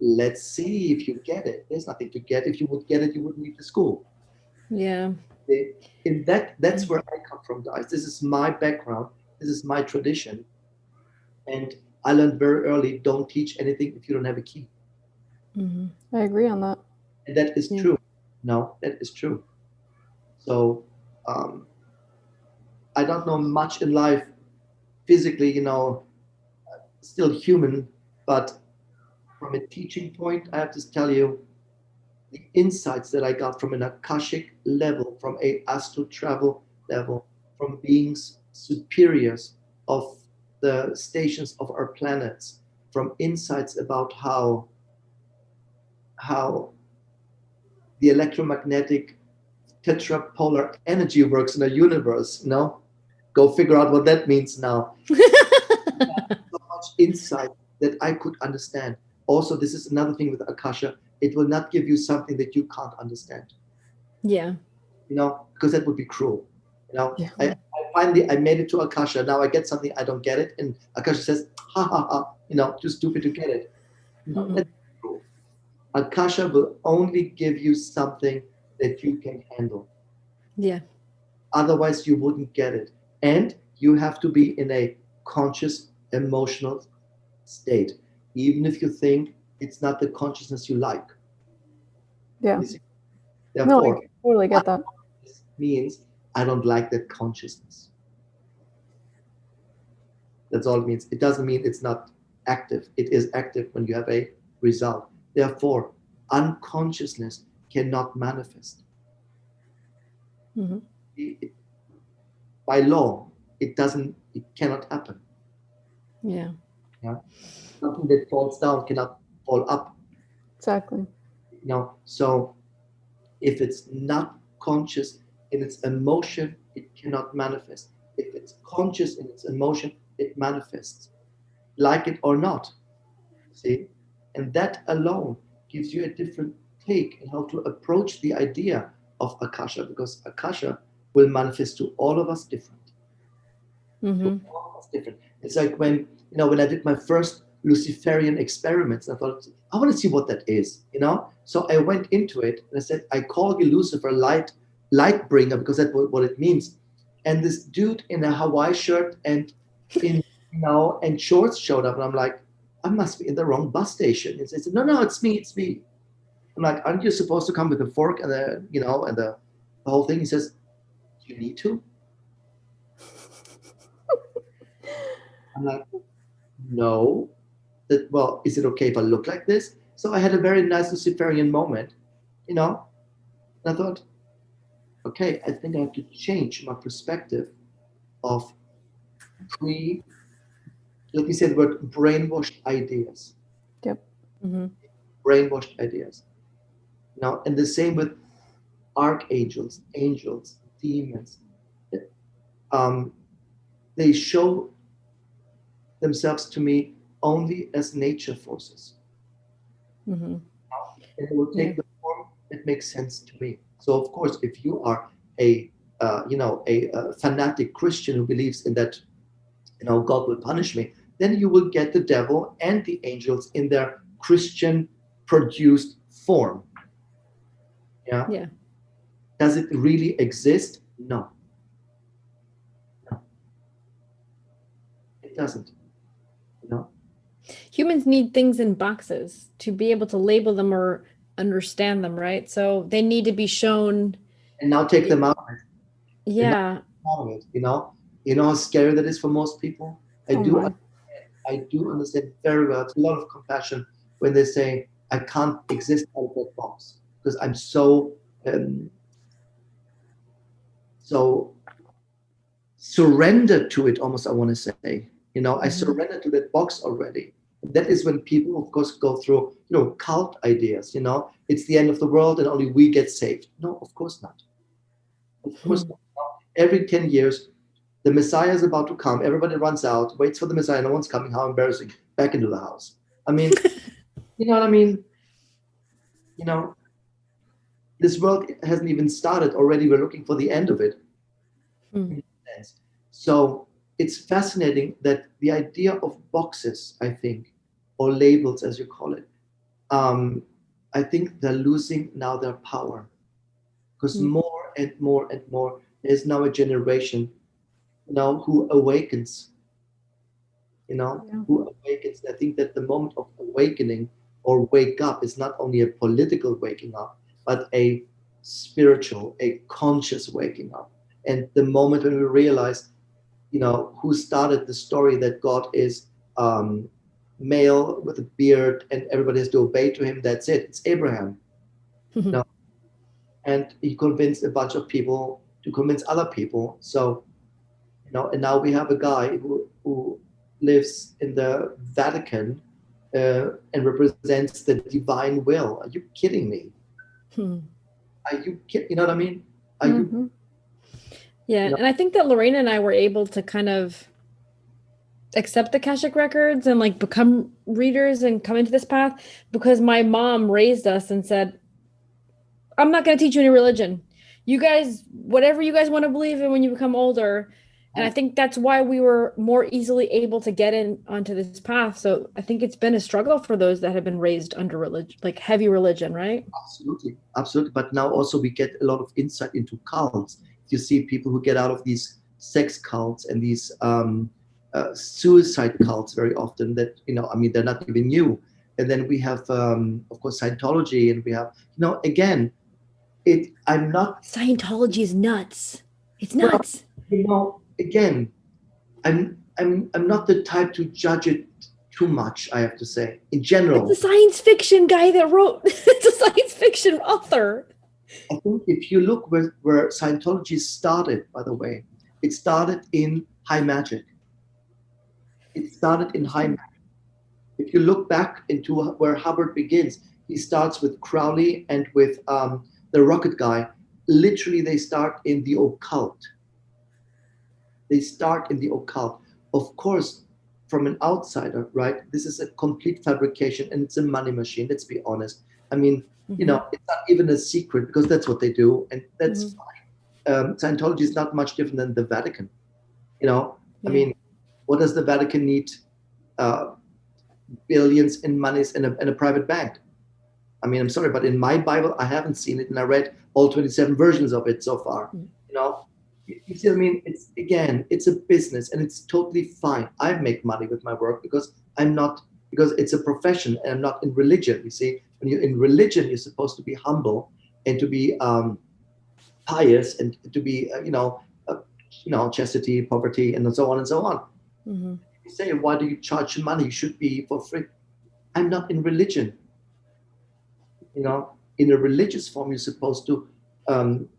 let's see if you get it. There's nothing to get. If you would get it, you wouldn't leave the school. Yeah. That's where I come from, guys. This is my background. This is my tradition. And I learned very early, don't teach anything if you don't have a key. Mm-hmm. I agree on that. And that is true. No, that is true. So I don't know much in life physically, still human, but from a teaching point, I have to tell you, the insights that I got from an Akashic level, from a astral travel level, from beings superiors of the stations of our planets, from insights about how the electromagnetic tetrapolar energy works in the universe. Go figure out what that means now. So much insight that I could understand. Also, this is another thing with Akasha. It will not give you something that you can't understand. Yeah. Because that would be cruel. Yeah. I finally made it to Akasha. Now I get something, I don't get it. And Akasha says, ha ha ha, too stupid to get it. That's cruel. Akasha will only give you something that you can handle. Yeah. Otherwise, you wouldn't get it. And you have to be in a conscious, emotional state, even if you think it's not the consciousness you like. Yeah. Therefore, no, I totally get that. This means I don't like that consciousness. That's all it means. It doesn't mean it's not active. It is active when you have a result. Therefore, unconsciousness cannot manifest. Mm-hmm. By law, it cannot happen. Yeah. Something that falls down cannot fall up. Exactly. So if it's not conscious in its emotion, it cannot manifest. If it's conscious in its emotion, it manifests, like it or not. See? And that alone gives you a different take in how to approach the idea of Akasha, because Akasha will manifest to all of us different. Mm-hmm. All of us different. It's like when I did my first Luciferian experiments, I thought, I want to see what that is, So I went into it and I said, I call you Lucifer, light bringer, because that's what it means. And this dude in a Hawaii shirt and and shorts showed up, and I'm like, I must be in the wrong bus station. He said, no, it's me. I'm like, aren't you supposed to come with a fork and the whole thing? He says, you need to. I'm like, know that, well, is it okay if I look like this? So I had a very nice Luciferian moment, you know, and I thought, okay, I think I have to change my perspective of pre, let me say the word brainwashed ideas. Yep. Mm-hmm. Brainwashed ideas. Now, and the same with archangels, angels, demons. Um, they show themselves to me only as nature forces. Mm-hmm. And they will Yeah. take the form that makes sense to me. So, of course, if you are a a fanatic Christian who believes in that, God will punish me, then you will get the devil and the angels in their Christian produced form. Yeah. Yeah. Does it really exist? No. No, it doesn't. You know. Humans need things in boxes to be able to label them or understand them, right? So they need to be shown. And now take them out of it. And now Yeah. out of it. You know how scary that is for most people. I Oh do. my. I do understand very well. It's a lot of compassion when they say, "I can't exist out of that box because I'm um, so surrendered to it." Almost, I want to say, I Mm-hmm. surrendered to that box already. That is when people, of course, go through, cult ideas. It's the end of the world and only we get saved. No, of course not. Of course not. Every 10 years, the Messiah is about to come. Everybody runs out, waits for the Messiah. No one's coming. How embarrassing! Back into the house. I mean, you know what I mean? You know, this world hasn't even started already. We're looking for the end of it. Hmm. So it's fascinating that the idea of boxes, I think, or labels, as you call it, um, I think they're losing now their power because Hmm. more and more and more, there's now a generation now who awakens, Yeah. who awakens. I think that the moment of awakening or wake up is not only a political waking up, but a spiritual, a conscious waking up. And the moment when we realize, who started the story that God is um, male with a beard and everybody has to obey to him, that's it. It's Abraham. You know? And he convinced a bunch of people to convince other people. So, and now we have a guy who lives in the Vatican and represents the divine will. Are you kidding me? Hmm. Are you kidding? You know what I mean? Are you, Mm-hmm. Yeah, you know, and I think that Lorena and I were able to kind of accept the Akashic records and like become readers and come into this path because my mom raised us and said, I'm not going to teach you any religion. You guys, whatever you guys want to believe in when you become older. And I think that's why we were more easily able to get in onto this path. So I think it's been a struggle for those that have been raised under religion, like heavy religion, right? absolutely, absolutely. But now also we get a lot of insight into cults. You see people who get out of these sex cults and these suicide cults very often. That I mean, they're not even new. And then we have, of course, Scientology, and we have, again, it. I'm not Scientology is nuts. It's well, nuts. again, I'm not the type to judge it too much. I have to say, in It's a general. science fiction guy that wrote, it's a science fiction author. I think if you look where Scientology started, by the way, it started in high magic. It started in high magic. If you look back into where Hubbard begins, he starts with Crowley and with the rocket guy. Literally, they start in the occult. They start in the occult. Of course, from an outsider, right? This is a complete fabrication and it's a money machine. Let's be honest. I mean, Mm-hmm. it's not even a secret because that's what they do, and that's Mm-hmm. fine. Scientology is not much different than the Vatican. I Yeah. mean, what does the Vatican need? Uh, Billions in monies in a private bank. I mean, I'm sorry, but in my Bible, I haven't seen it, and I read all 27 versions of it so far. You know, you see what I mean? It's a business, and it's totally fine. I make money with my work because it's a profession, and I'm not in religion. You see, when you're in religion, you're supposed to be humble and to be pious and to be, chastity, poverty, and so on and so on. Mm-hmm. You say, why do you charge money? You should be for free. I'm not in religion. In a religious form, you're supposed to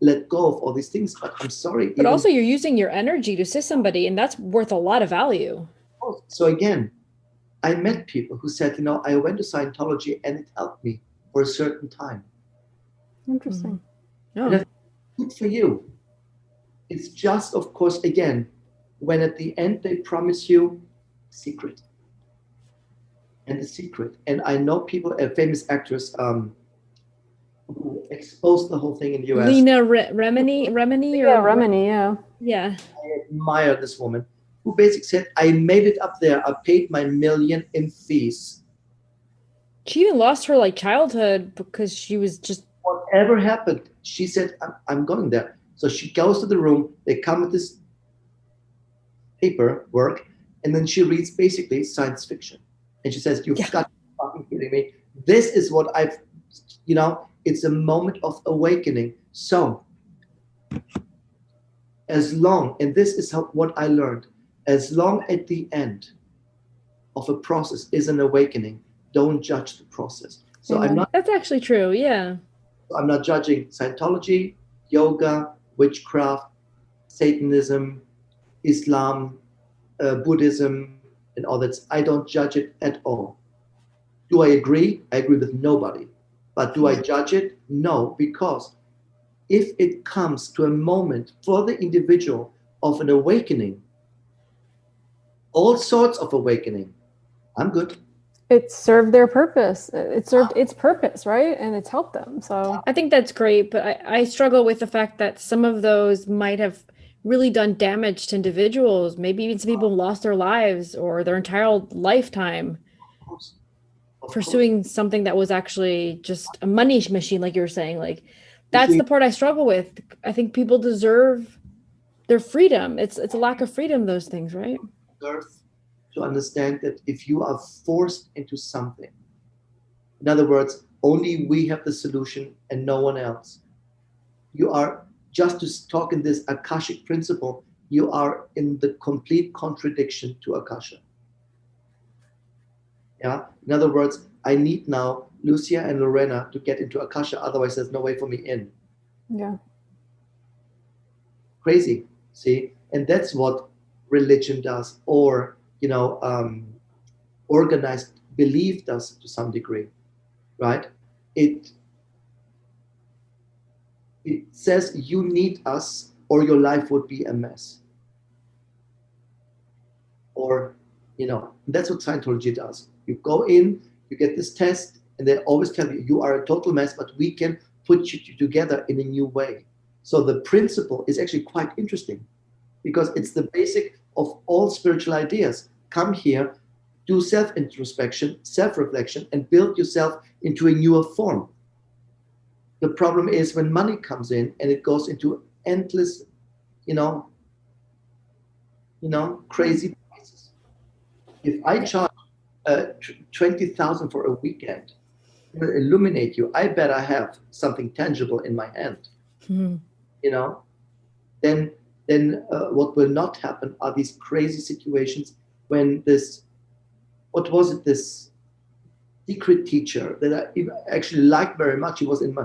let go of all these things. But I'm sorry. But also, you're using your energy to assist somebody, and that's worth a lot of value. So again, I met people who said, I went to Scientology and it helped me for a certain time. Interesting. No. Good for you. It's just, of course, again, when at the end they promise you secret. And the secret. And I know people, a famous actress who exposed the whole thing in the US. Lena Remini? Yeah, Remini, yeah. Yeah. I admire this woman who basically said, I made it up there. I paid my $1 million in fees. She even lost her like childhood because she was just... Whatever happened, she said, I'm going there. So she goes to the room, they come with this paperwork, and then she reads basically science fiction. And she says, you've got to be fucking kidding me. This is what I've, it's a moment of awakening. So as long, and this is what I learned, as long at the end of a process is an awakening, don't judge the process. So That's actually true, yeah. I'm not judging Scientology, yoga, witchcraft, Satanism, Islam, Buddhism, and all that. I don't judge it at all. Do I agree? I agree with nobody. But do I judge it? No, because if it comes to a moment for the individual of an awakening, all sorts of awakening, I'm good. It served their purpose. It served its purpose, right? And it's helped them. So I think that's great, but I struggle with the fact that some of those might have really done damage to individuals. Maybe even some people lost their lives or their entire lifetime pursuing something that was actually just a money machine, like you were saying. Like, that's the part I struggle with. I think people deserve their freedom. It's a lack of freedom, those things, right? To understand that if you are forced into something, in other words, only we have the solution and no one else, you are, just to talk in this Akashic principle, you are in the complete contradiction to Akasha. Yeah. In other words, I need now Lucia and Lorena to get into Akasha, otherwise there's no way for me in. Yeah. Crazy. See? And that's what religion does, or organized belief does to some degree, right? It says you need us or your life would be a mess. Or, that's what Scientology does. You go in, you get this test, and they always tell you, you are a total mess, but we can put you together in a new way. So the principle is actually quite interesting because it's the basic of all spiritual ideas. Come here, do self-introspection, self-reflection, and build yourself into a newer form. The problem is when money comes in and it goes into endless, crazy prices. If I charge 20,000 for a weekend, it will illuminate you. I better have something tangible in my hand. Then what will not happen are these crazy situations when this secret teacher that I actually liked very much. He was in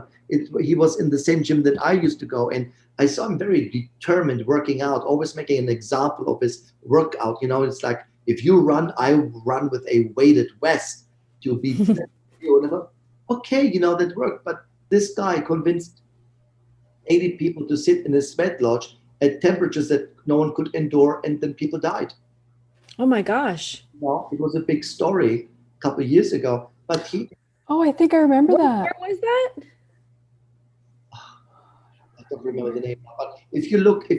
the same gym that I used to go, and I saw him very determined, working out, always making an example of his workout. It's like, if you run, I run with a weighted vest to be okay, that worked. But this guy convinced 80 people to sit in a sweat lodge at temperatures that no one could endure, and then people died. Oh my gosh. It was a big story a couple of years ago, but I think I remember that. Where was that? I don't remember the name, but if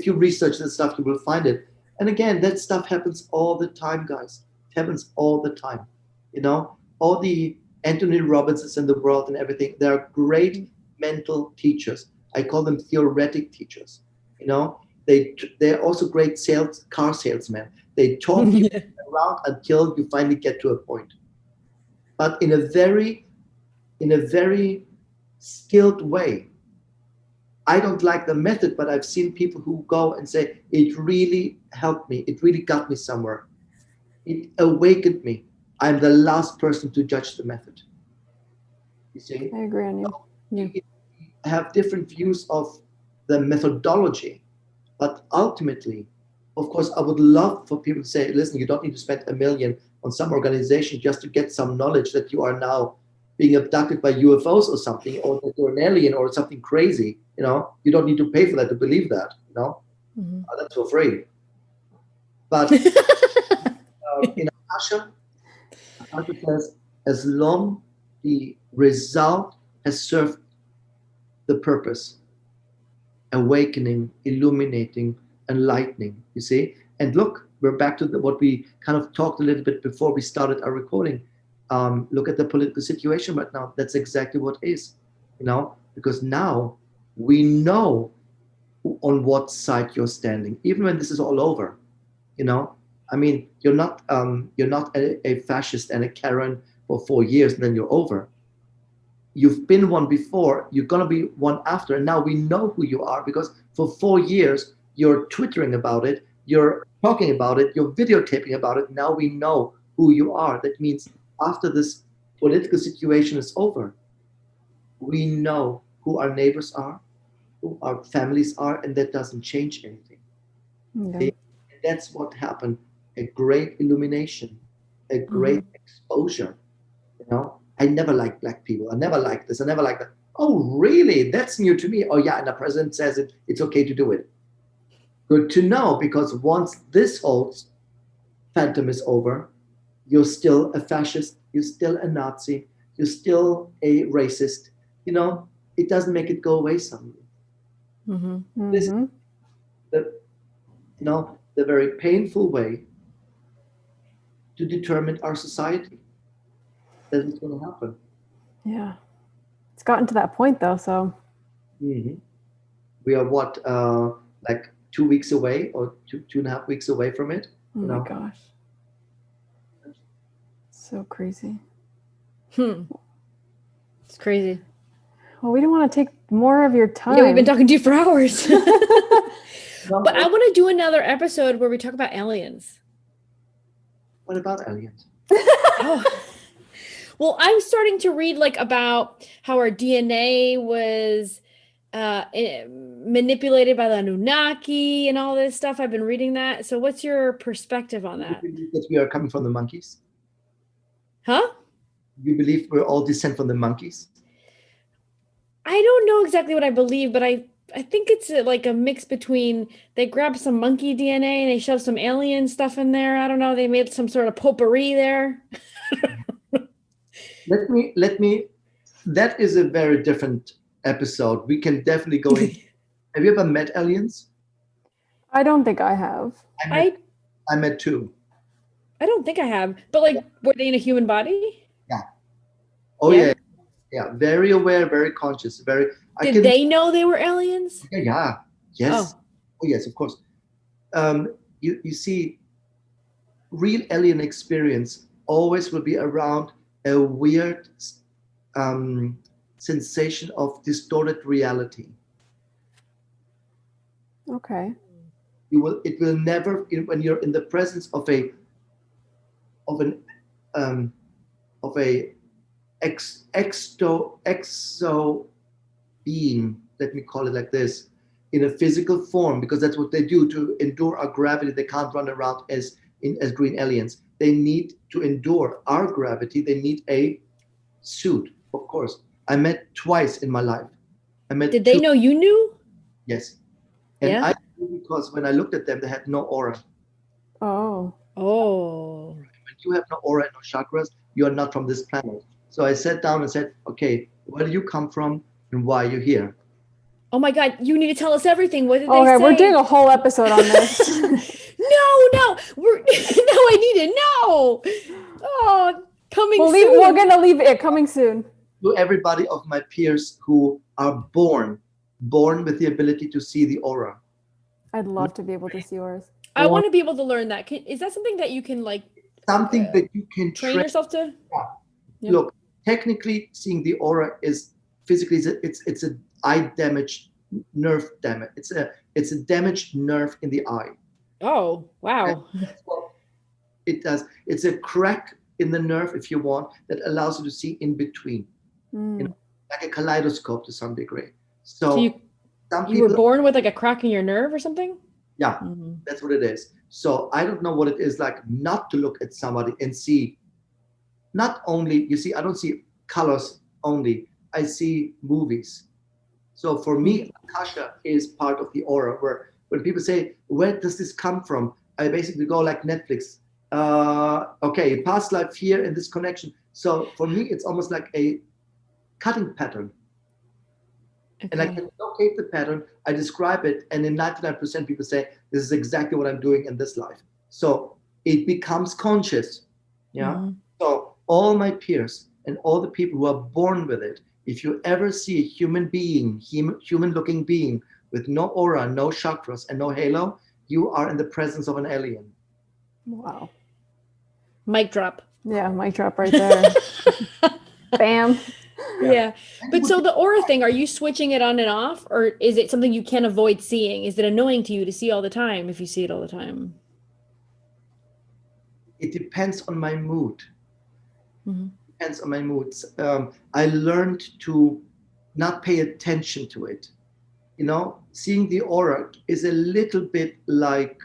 you research this stuff, you will find it. And again, that stuff happens all the time, guys. It happens all the time. All the Anthony Robbins's in the world and everything, they're great mental teachers. I call them theoretic teachers. They're also great car salesmen. They talk you around until you finally get to a point. But in a very skilled way. I don't like the method, but I've seen people who go and say, it really helped me. It really got me somewhere. It awakened me. I'm the last person to judge the method. You see? I agree on you. Yeah. We have different views of the methodology, but ultimately, of course, I would love for people to say, listen, you don't need to spend $1 million on some organization just to get some knowledge that you are now being abducted by UFOs or something, or that you're an alien or something crazy. You don't need to pay for that to believe that. That's for free. But in Akasha, Akasha says, as long the result has served the purpose, awakening, illuminating, enlightening, you see? And look, we're back to what we kind of talked a little bit before we started our recording. Look at the political situation right now. That's exactly what is, because now we know on what side you're standing, even when this is all over. I mean, you're not a fascist and a Karen for 4 years and then you're over. You've been one before, you're going to be one after, and now we know who you are, because for 4 years you're twittering about it, you're talking about it, you're videotaping about it. Now we know who you are. That means after this political situation is over, we know who our neighbors are, who our families are, and that doesn't change anything. Okay. That's what happened. A great illumination, a great exposure. I never liked black people. I never liked this. I never liked that. Oh, really? That's new to me. Oh, yeah. And the president says it's okay to do it. Good to know, because once this whole phantom is over, you're still a fascist. You're still a Nazi. You're still a racist. It doesn't make it go away suddenly. This is the very painful way to determine our society. That is going to happen. Yeah. It's gotten to that point though, so. We are what, like 2 weeks away, or 2.5 weeks away from it? Oh my gosh. So crazy. It's crazy. Well, we don't want to take more of your time. Yeah, we've been talking to you for hours. But I want to do another episode where we talk about aliens. What about aliens? Well, I'm starting to read about how our DNA was manipulated by the Anunnaki and all this stuff. I've been reading that. So what's your perspective on that? You believe that we are coming from the monkeys? Huh? You believe we're all descent from the monkeys? I don't know exactly what I believe, but I think it's like a mix between they grabbed some monkey DNA and they shoved some alien stuff in there. I don't know. They made some sort of potpourri there. Let me. That is a very different episode. We can definitely go in. Have you ever met aliens? I don't think I have. I met two. I don't think I have. But were they in a human body? Yeah. Oh yeah. Yeah. Very aware, very conscious, very. Did they know they were aliens? Yeah. Yes. Oh yes, of course. You see, real alien experience always will be around a weird sensation of distorted reality. Okay. It will never, when you're in the presence of a exo being, let me call it like this, in a physical form, because that's what they do to endure our gravity. They can't run around as green aliens. They need to endure our gravity. They need a suit, of course. I met twice in my life. Did they know you knew? Yes. And I knew because when I looked at them, they had no aura. Oh. When you have no aura and no chakras, you are not from this planet. So I sat down and said, okay, where do you come from and why are you here? Oh my God, you need to tell us everything. What did they say? Okay, we're doing a whole episode on this. No, I need to know. Oh, coming soon. We're going to leave it coming soon. To everybody of my peers who are born with the ability to see the aura. I'd love to be able to see auras. I want to be able to learn that. Is that something that you can something that you can train yourself to? Yeah. Look, technically seeing the aura is physically, it's a eye damage, nerve damage. It's a damaged nerve in the eye. Oh, wow. It does. It's a crack in the nerve, if you want, that allows you to see in between, like a kaleidoscope to some degree. So Some you were people, born with like a crack in your nerve or something? yeah, that's what it is. So I don't know what it is like not to look at somebody and see, not only, you see, I don't see colors only, I see movies. So for me, Akasha is part of the aura, where when people say, where does this come from? I basically go like Netflix. Okay, past life here in this connection. So for me, it's almost like a cutting pattern. Okay. And I can locate the pattern, I describe it, and in 99% people say, this is exactly what I'm doing in this life. So it becomes conscious. Yeah. So all my peers and all the people who are born with it, if you ever see a human being, human-looking being with no aura, no chakras, and no halo, you are in the presence of an alien. Wow. Mic drop. Yeah, mic drop right there. Bam. Yeah. But so the aura thing, are you switching it on and off, or is it something you can't avoid seeing? Is it annoying to you to see all the time if you see it all the time? It depends on my mood. Depends on my moods. I learned to not pay attention to it. You know, seeing the aura is a little bit like,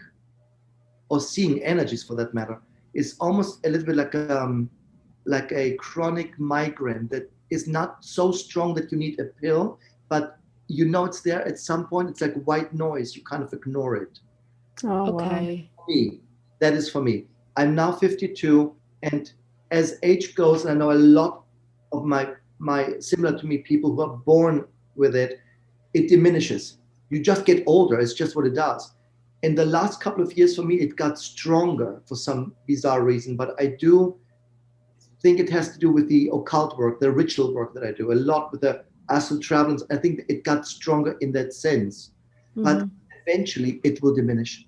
or seeing energies for that matter, is almost a little bit like a chronic migraine that is not so strong that you need a pill, but you know it's there at some point. It's like white noise. You kind of ignore it. Oh, Okay. For me, that is for me. I'm now 52, and as age goes, and I know a lot of my similar to me people who are born with it, it diminishes. You just get older. It's just what it does. In the last couple of years for me, it got stronger for some bizarre reason, but I do think it has to do with the occult work, the ritual work that I do, a lot with the astral travels. I think it got stronger in that sense, but eventually it will diminish.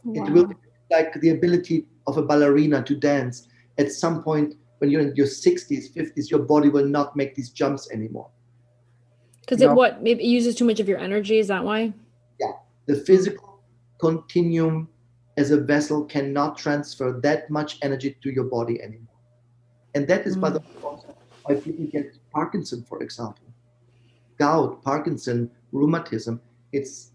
wow. It will be like the ability of a ballerina to dance. At some point, when you're in your 60s, 50s, your body will not make these jumps anymore. Because it uses too much of your energy, is that why? Yeah, the physical continuum as a vessel cannot transfer that much energy to your body anymore. And that is, by the way, also why people get Parkinson, for example. Gout, Parkinson, rheumatism. It's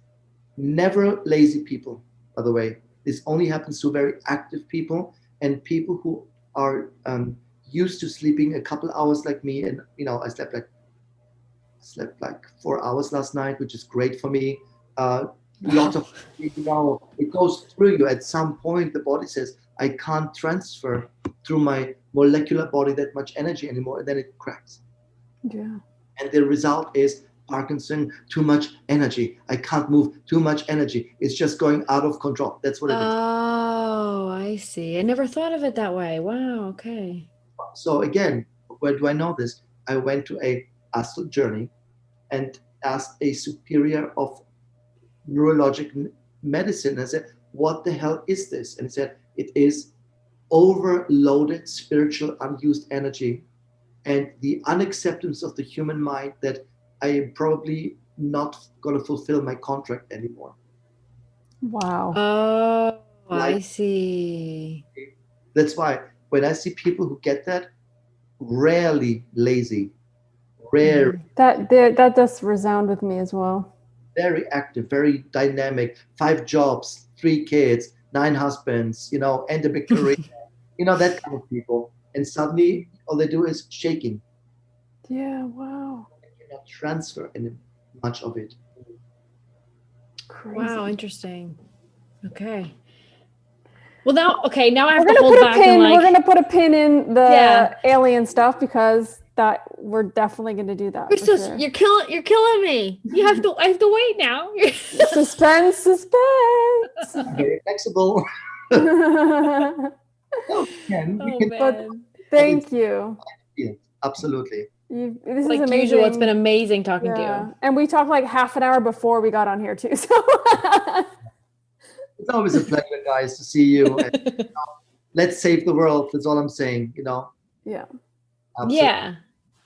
never lazy people, by the way. This only happens to very active people and people who are used to sleeping a couple hours like me. And, you know, I slept like 4 hours last night, which is great for me. Lots of, you know, it goes through you. At some point, the body says, I can't transfer through my molecular body that much energy anymore, and then it cracks. Yeah. And the result is Parkinson, too much energy. I can't move, too much energy. It's just going out of control. That's what it is. Oh, I see. I never thought of it that way. Wow, okay. So again, where do I know this? I went to a astral journey and asked a superior of neurologic medicine. I said, what the hell is this? And he said, it is overloaded spiritual unused energy and the unacceptance of the human mind that I am probably not going to fulfill my contract anymore. Wow. Oh, I see. That's why when I see people who get that, rarely lazy, rare, That does resound with me as well. very active, very dynamic, 5 jobs, 3 kids, 9 husbands, you know, and a big career, you know, that kind of people. And suddenly all they do is shaking. Yeah, wow. They cannot transfer any much of it. Crazy. Wow, interesting. Okay. Well, now I have We're to hold back and we're gonna put a pin in the alien stuff because that we're definitely gonna do that. Kristos, you're killing me. I have to wait now. Suspense. Very flexible. Thank you. Yeah, absolutely. This like is amazing. usual, it's been amazing talking to you. And we talked like half an hour before we got on here too. So it's always a pleasure, guys, to see you. And, you know, let's save the world. That's all I'm saying. You know. Yeah. Absolutely. Yeah.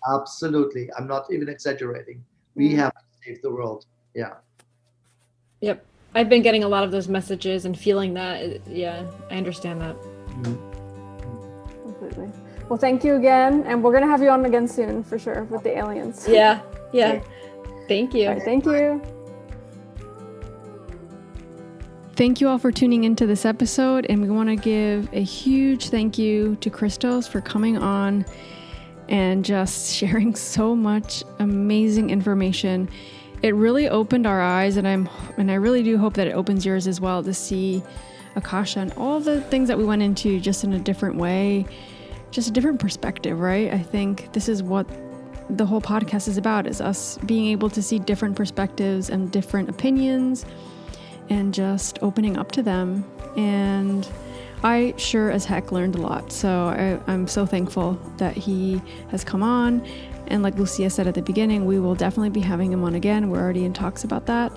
Absolutely. I'm not even exaggerating. We have to save the world. Yeah. Yep. I've been getting a lot of those messages and feeling that. Yeah, I understand that. Completely. Well, thank you again, and we're gonna have you on again soon for sure with the aliens. Yeah. Thank you. All right, thank you. Thank you all for tuning into this episode, and we want to give a huge thank you to Kristos for coming on and just sharing so much amazing information. It really opened our eyes, and I really do hope that it opens yours as well to see Akasha and all the things that we went into just in a different way, just a different perspective, right? I think this is what the whole podcast is about, is us being able to see different perspectives and different opinions and just opening up to them. And I sure as heck learned a lot. So I'm so thankful that he has come on. And like Lucia said at the beginning, we will definitely be having him on again. We're already in talks about that.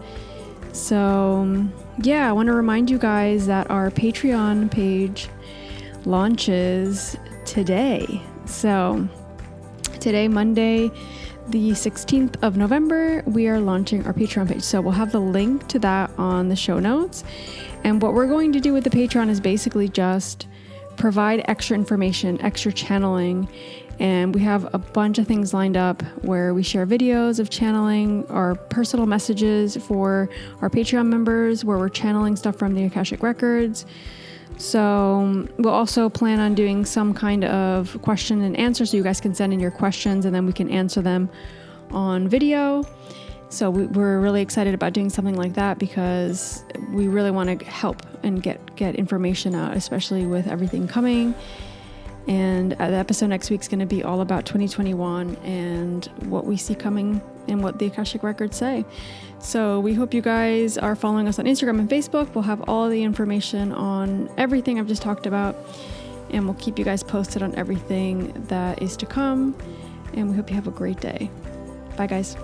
So yeah, I want to remind you guys that our Patreon page launches today. So today, Monday, the 16th of November, we are launching our Patreon page. So we'll have the link to that on the show notes. And what we're going to do with the Patreon is basically just provide extra information, extra channeling. And we have a bunch of things lined up where we share videos of channeling, our personal messages for our Patreon members, where we're channeling stuff from the Akashic records. So we'll also plan on doing some kind of question and answer, so you guys can send in your questions and then we can answer them on video. So we're really excited about doing something like that because we really want to help and get information out, especially with everything coming. And the episode next week is going to be all about 2021 and what we see coming and what the Akashic records say. So we hope you guys are following us on Instagram and Facebook. We'll have all the information on everything I've just talked about, and we'll keep you guys posted on everything that is to come. And we hope you have a great day. Bye, guys.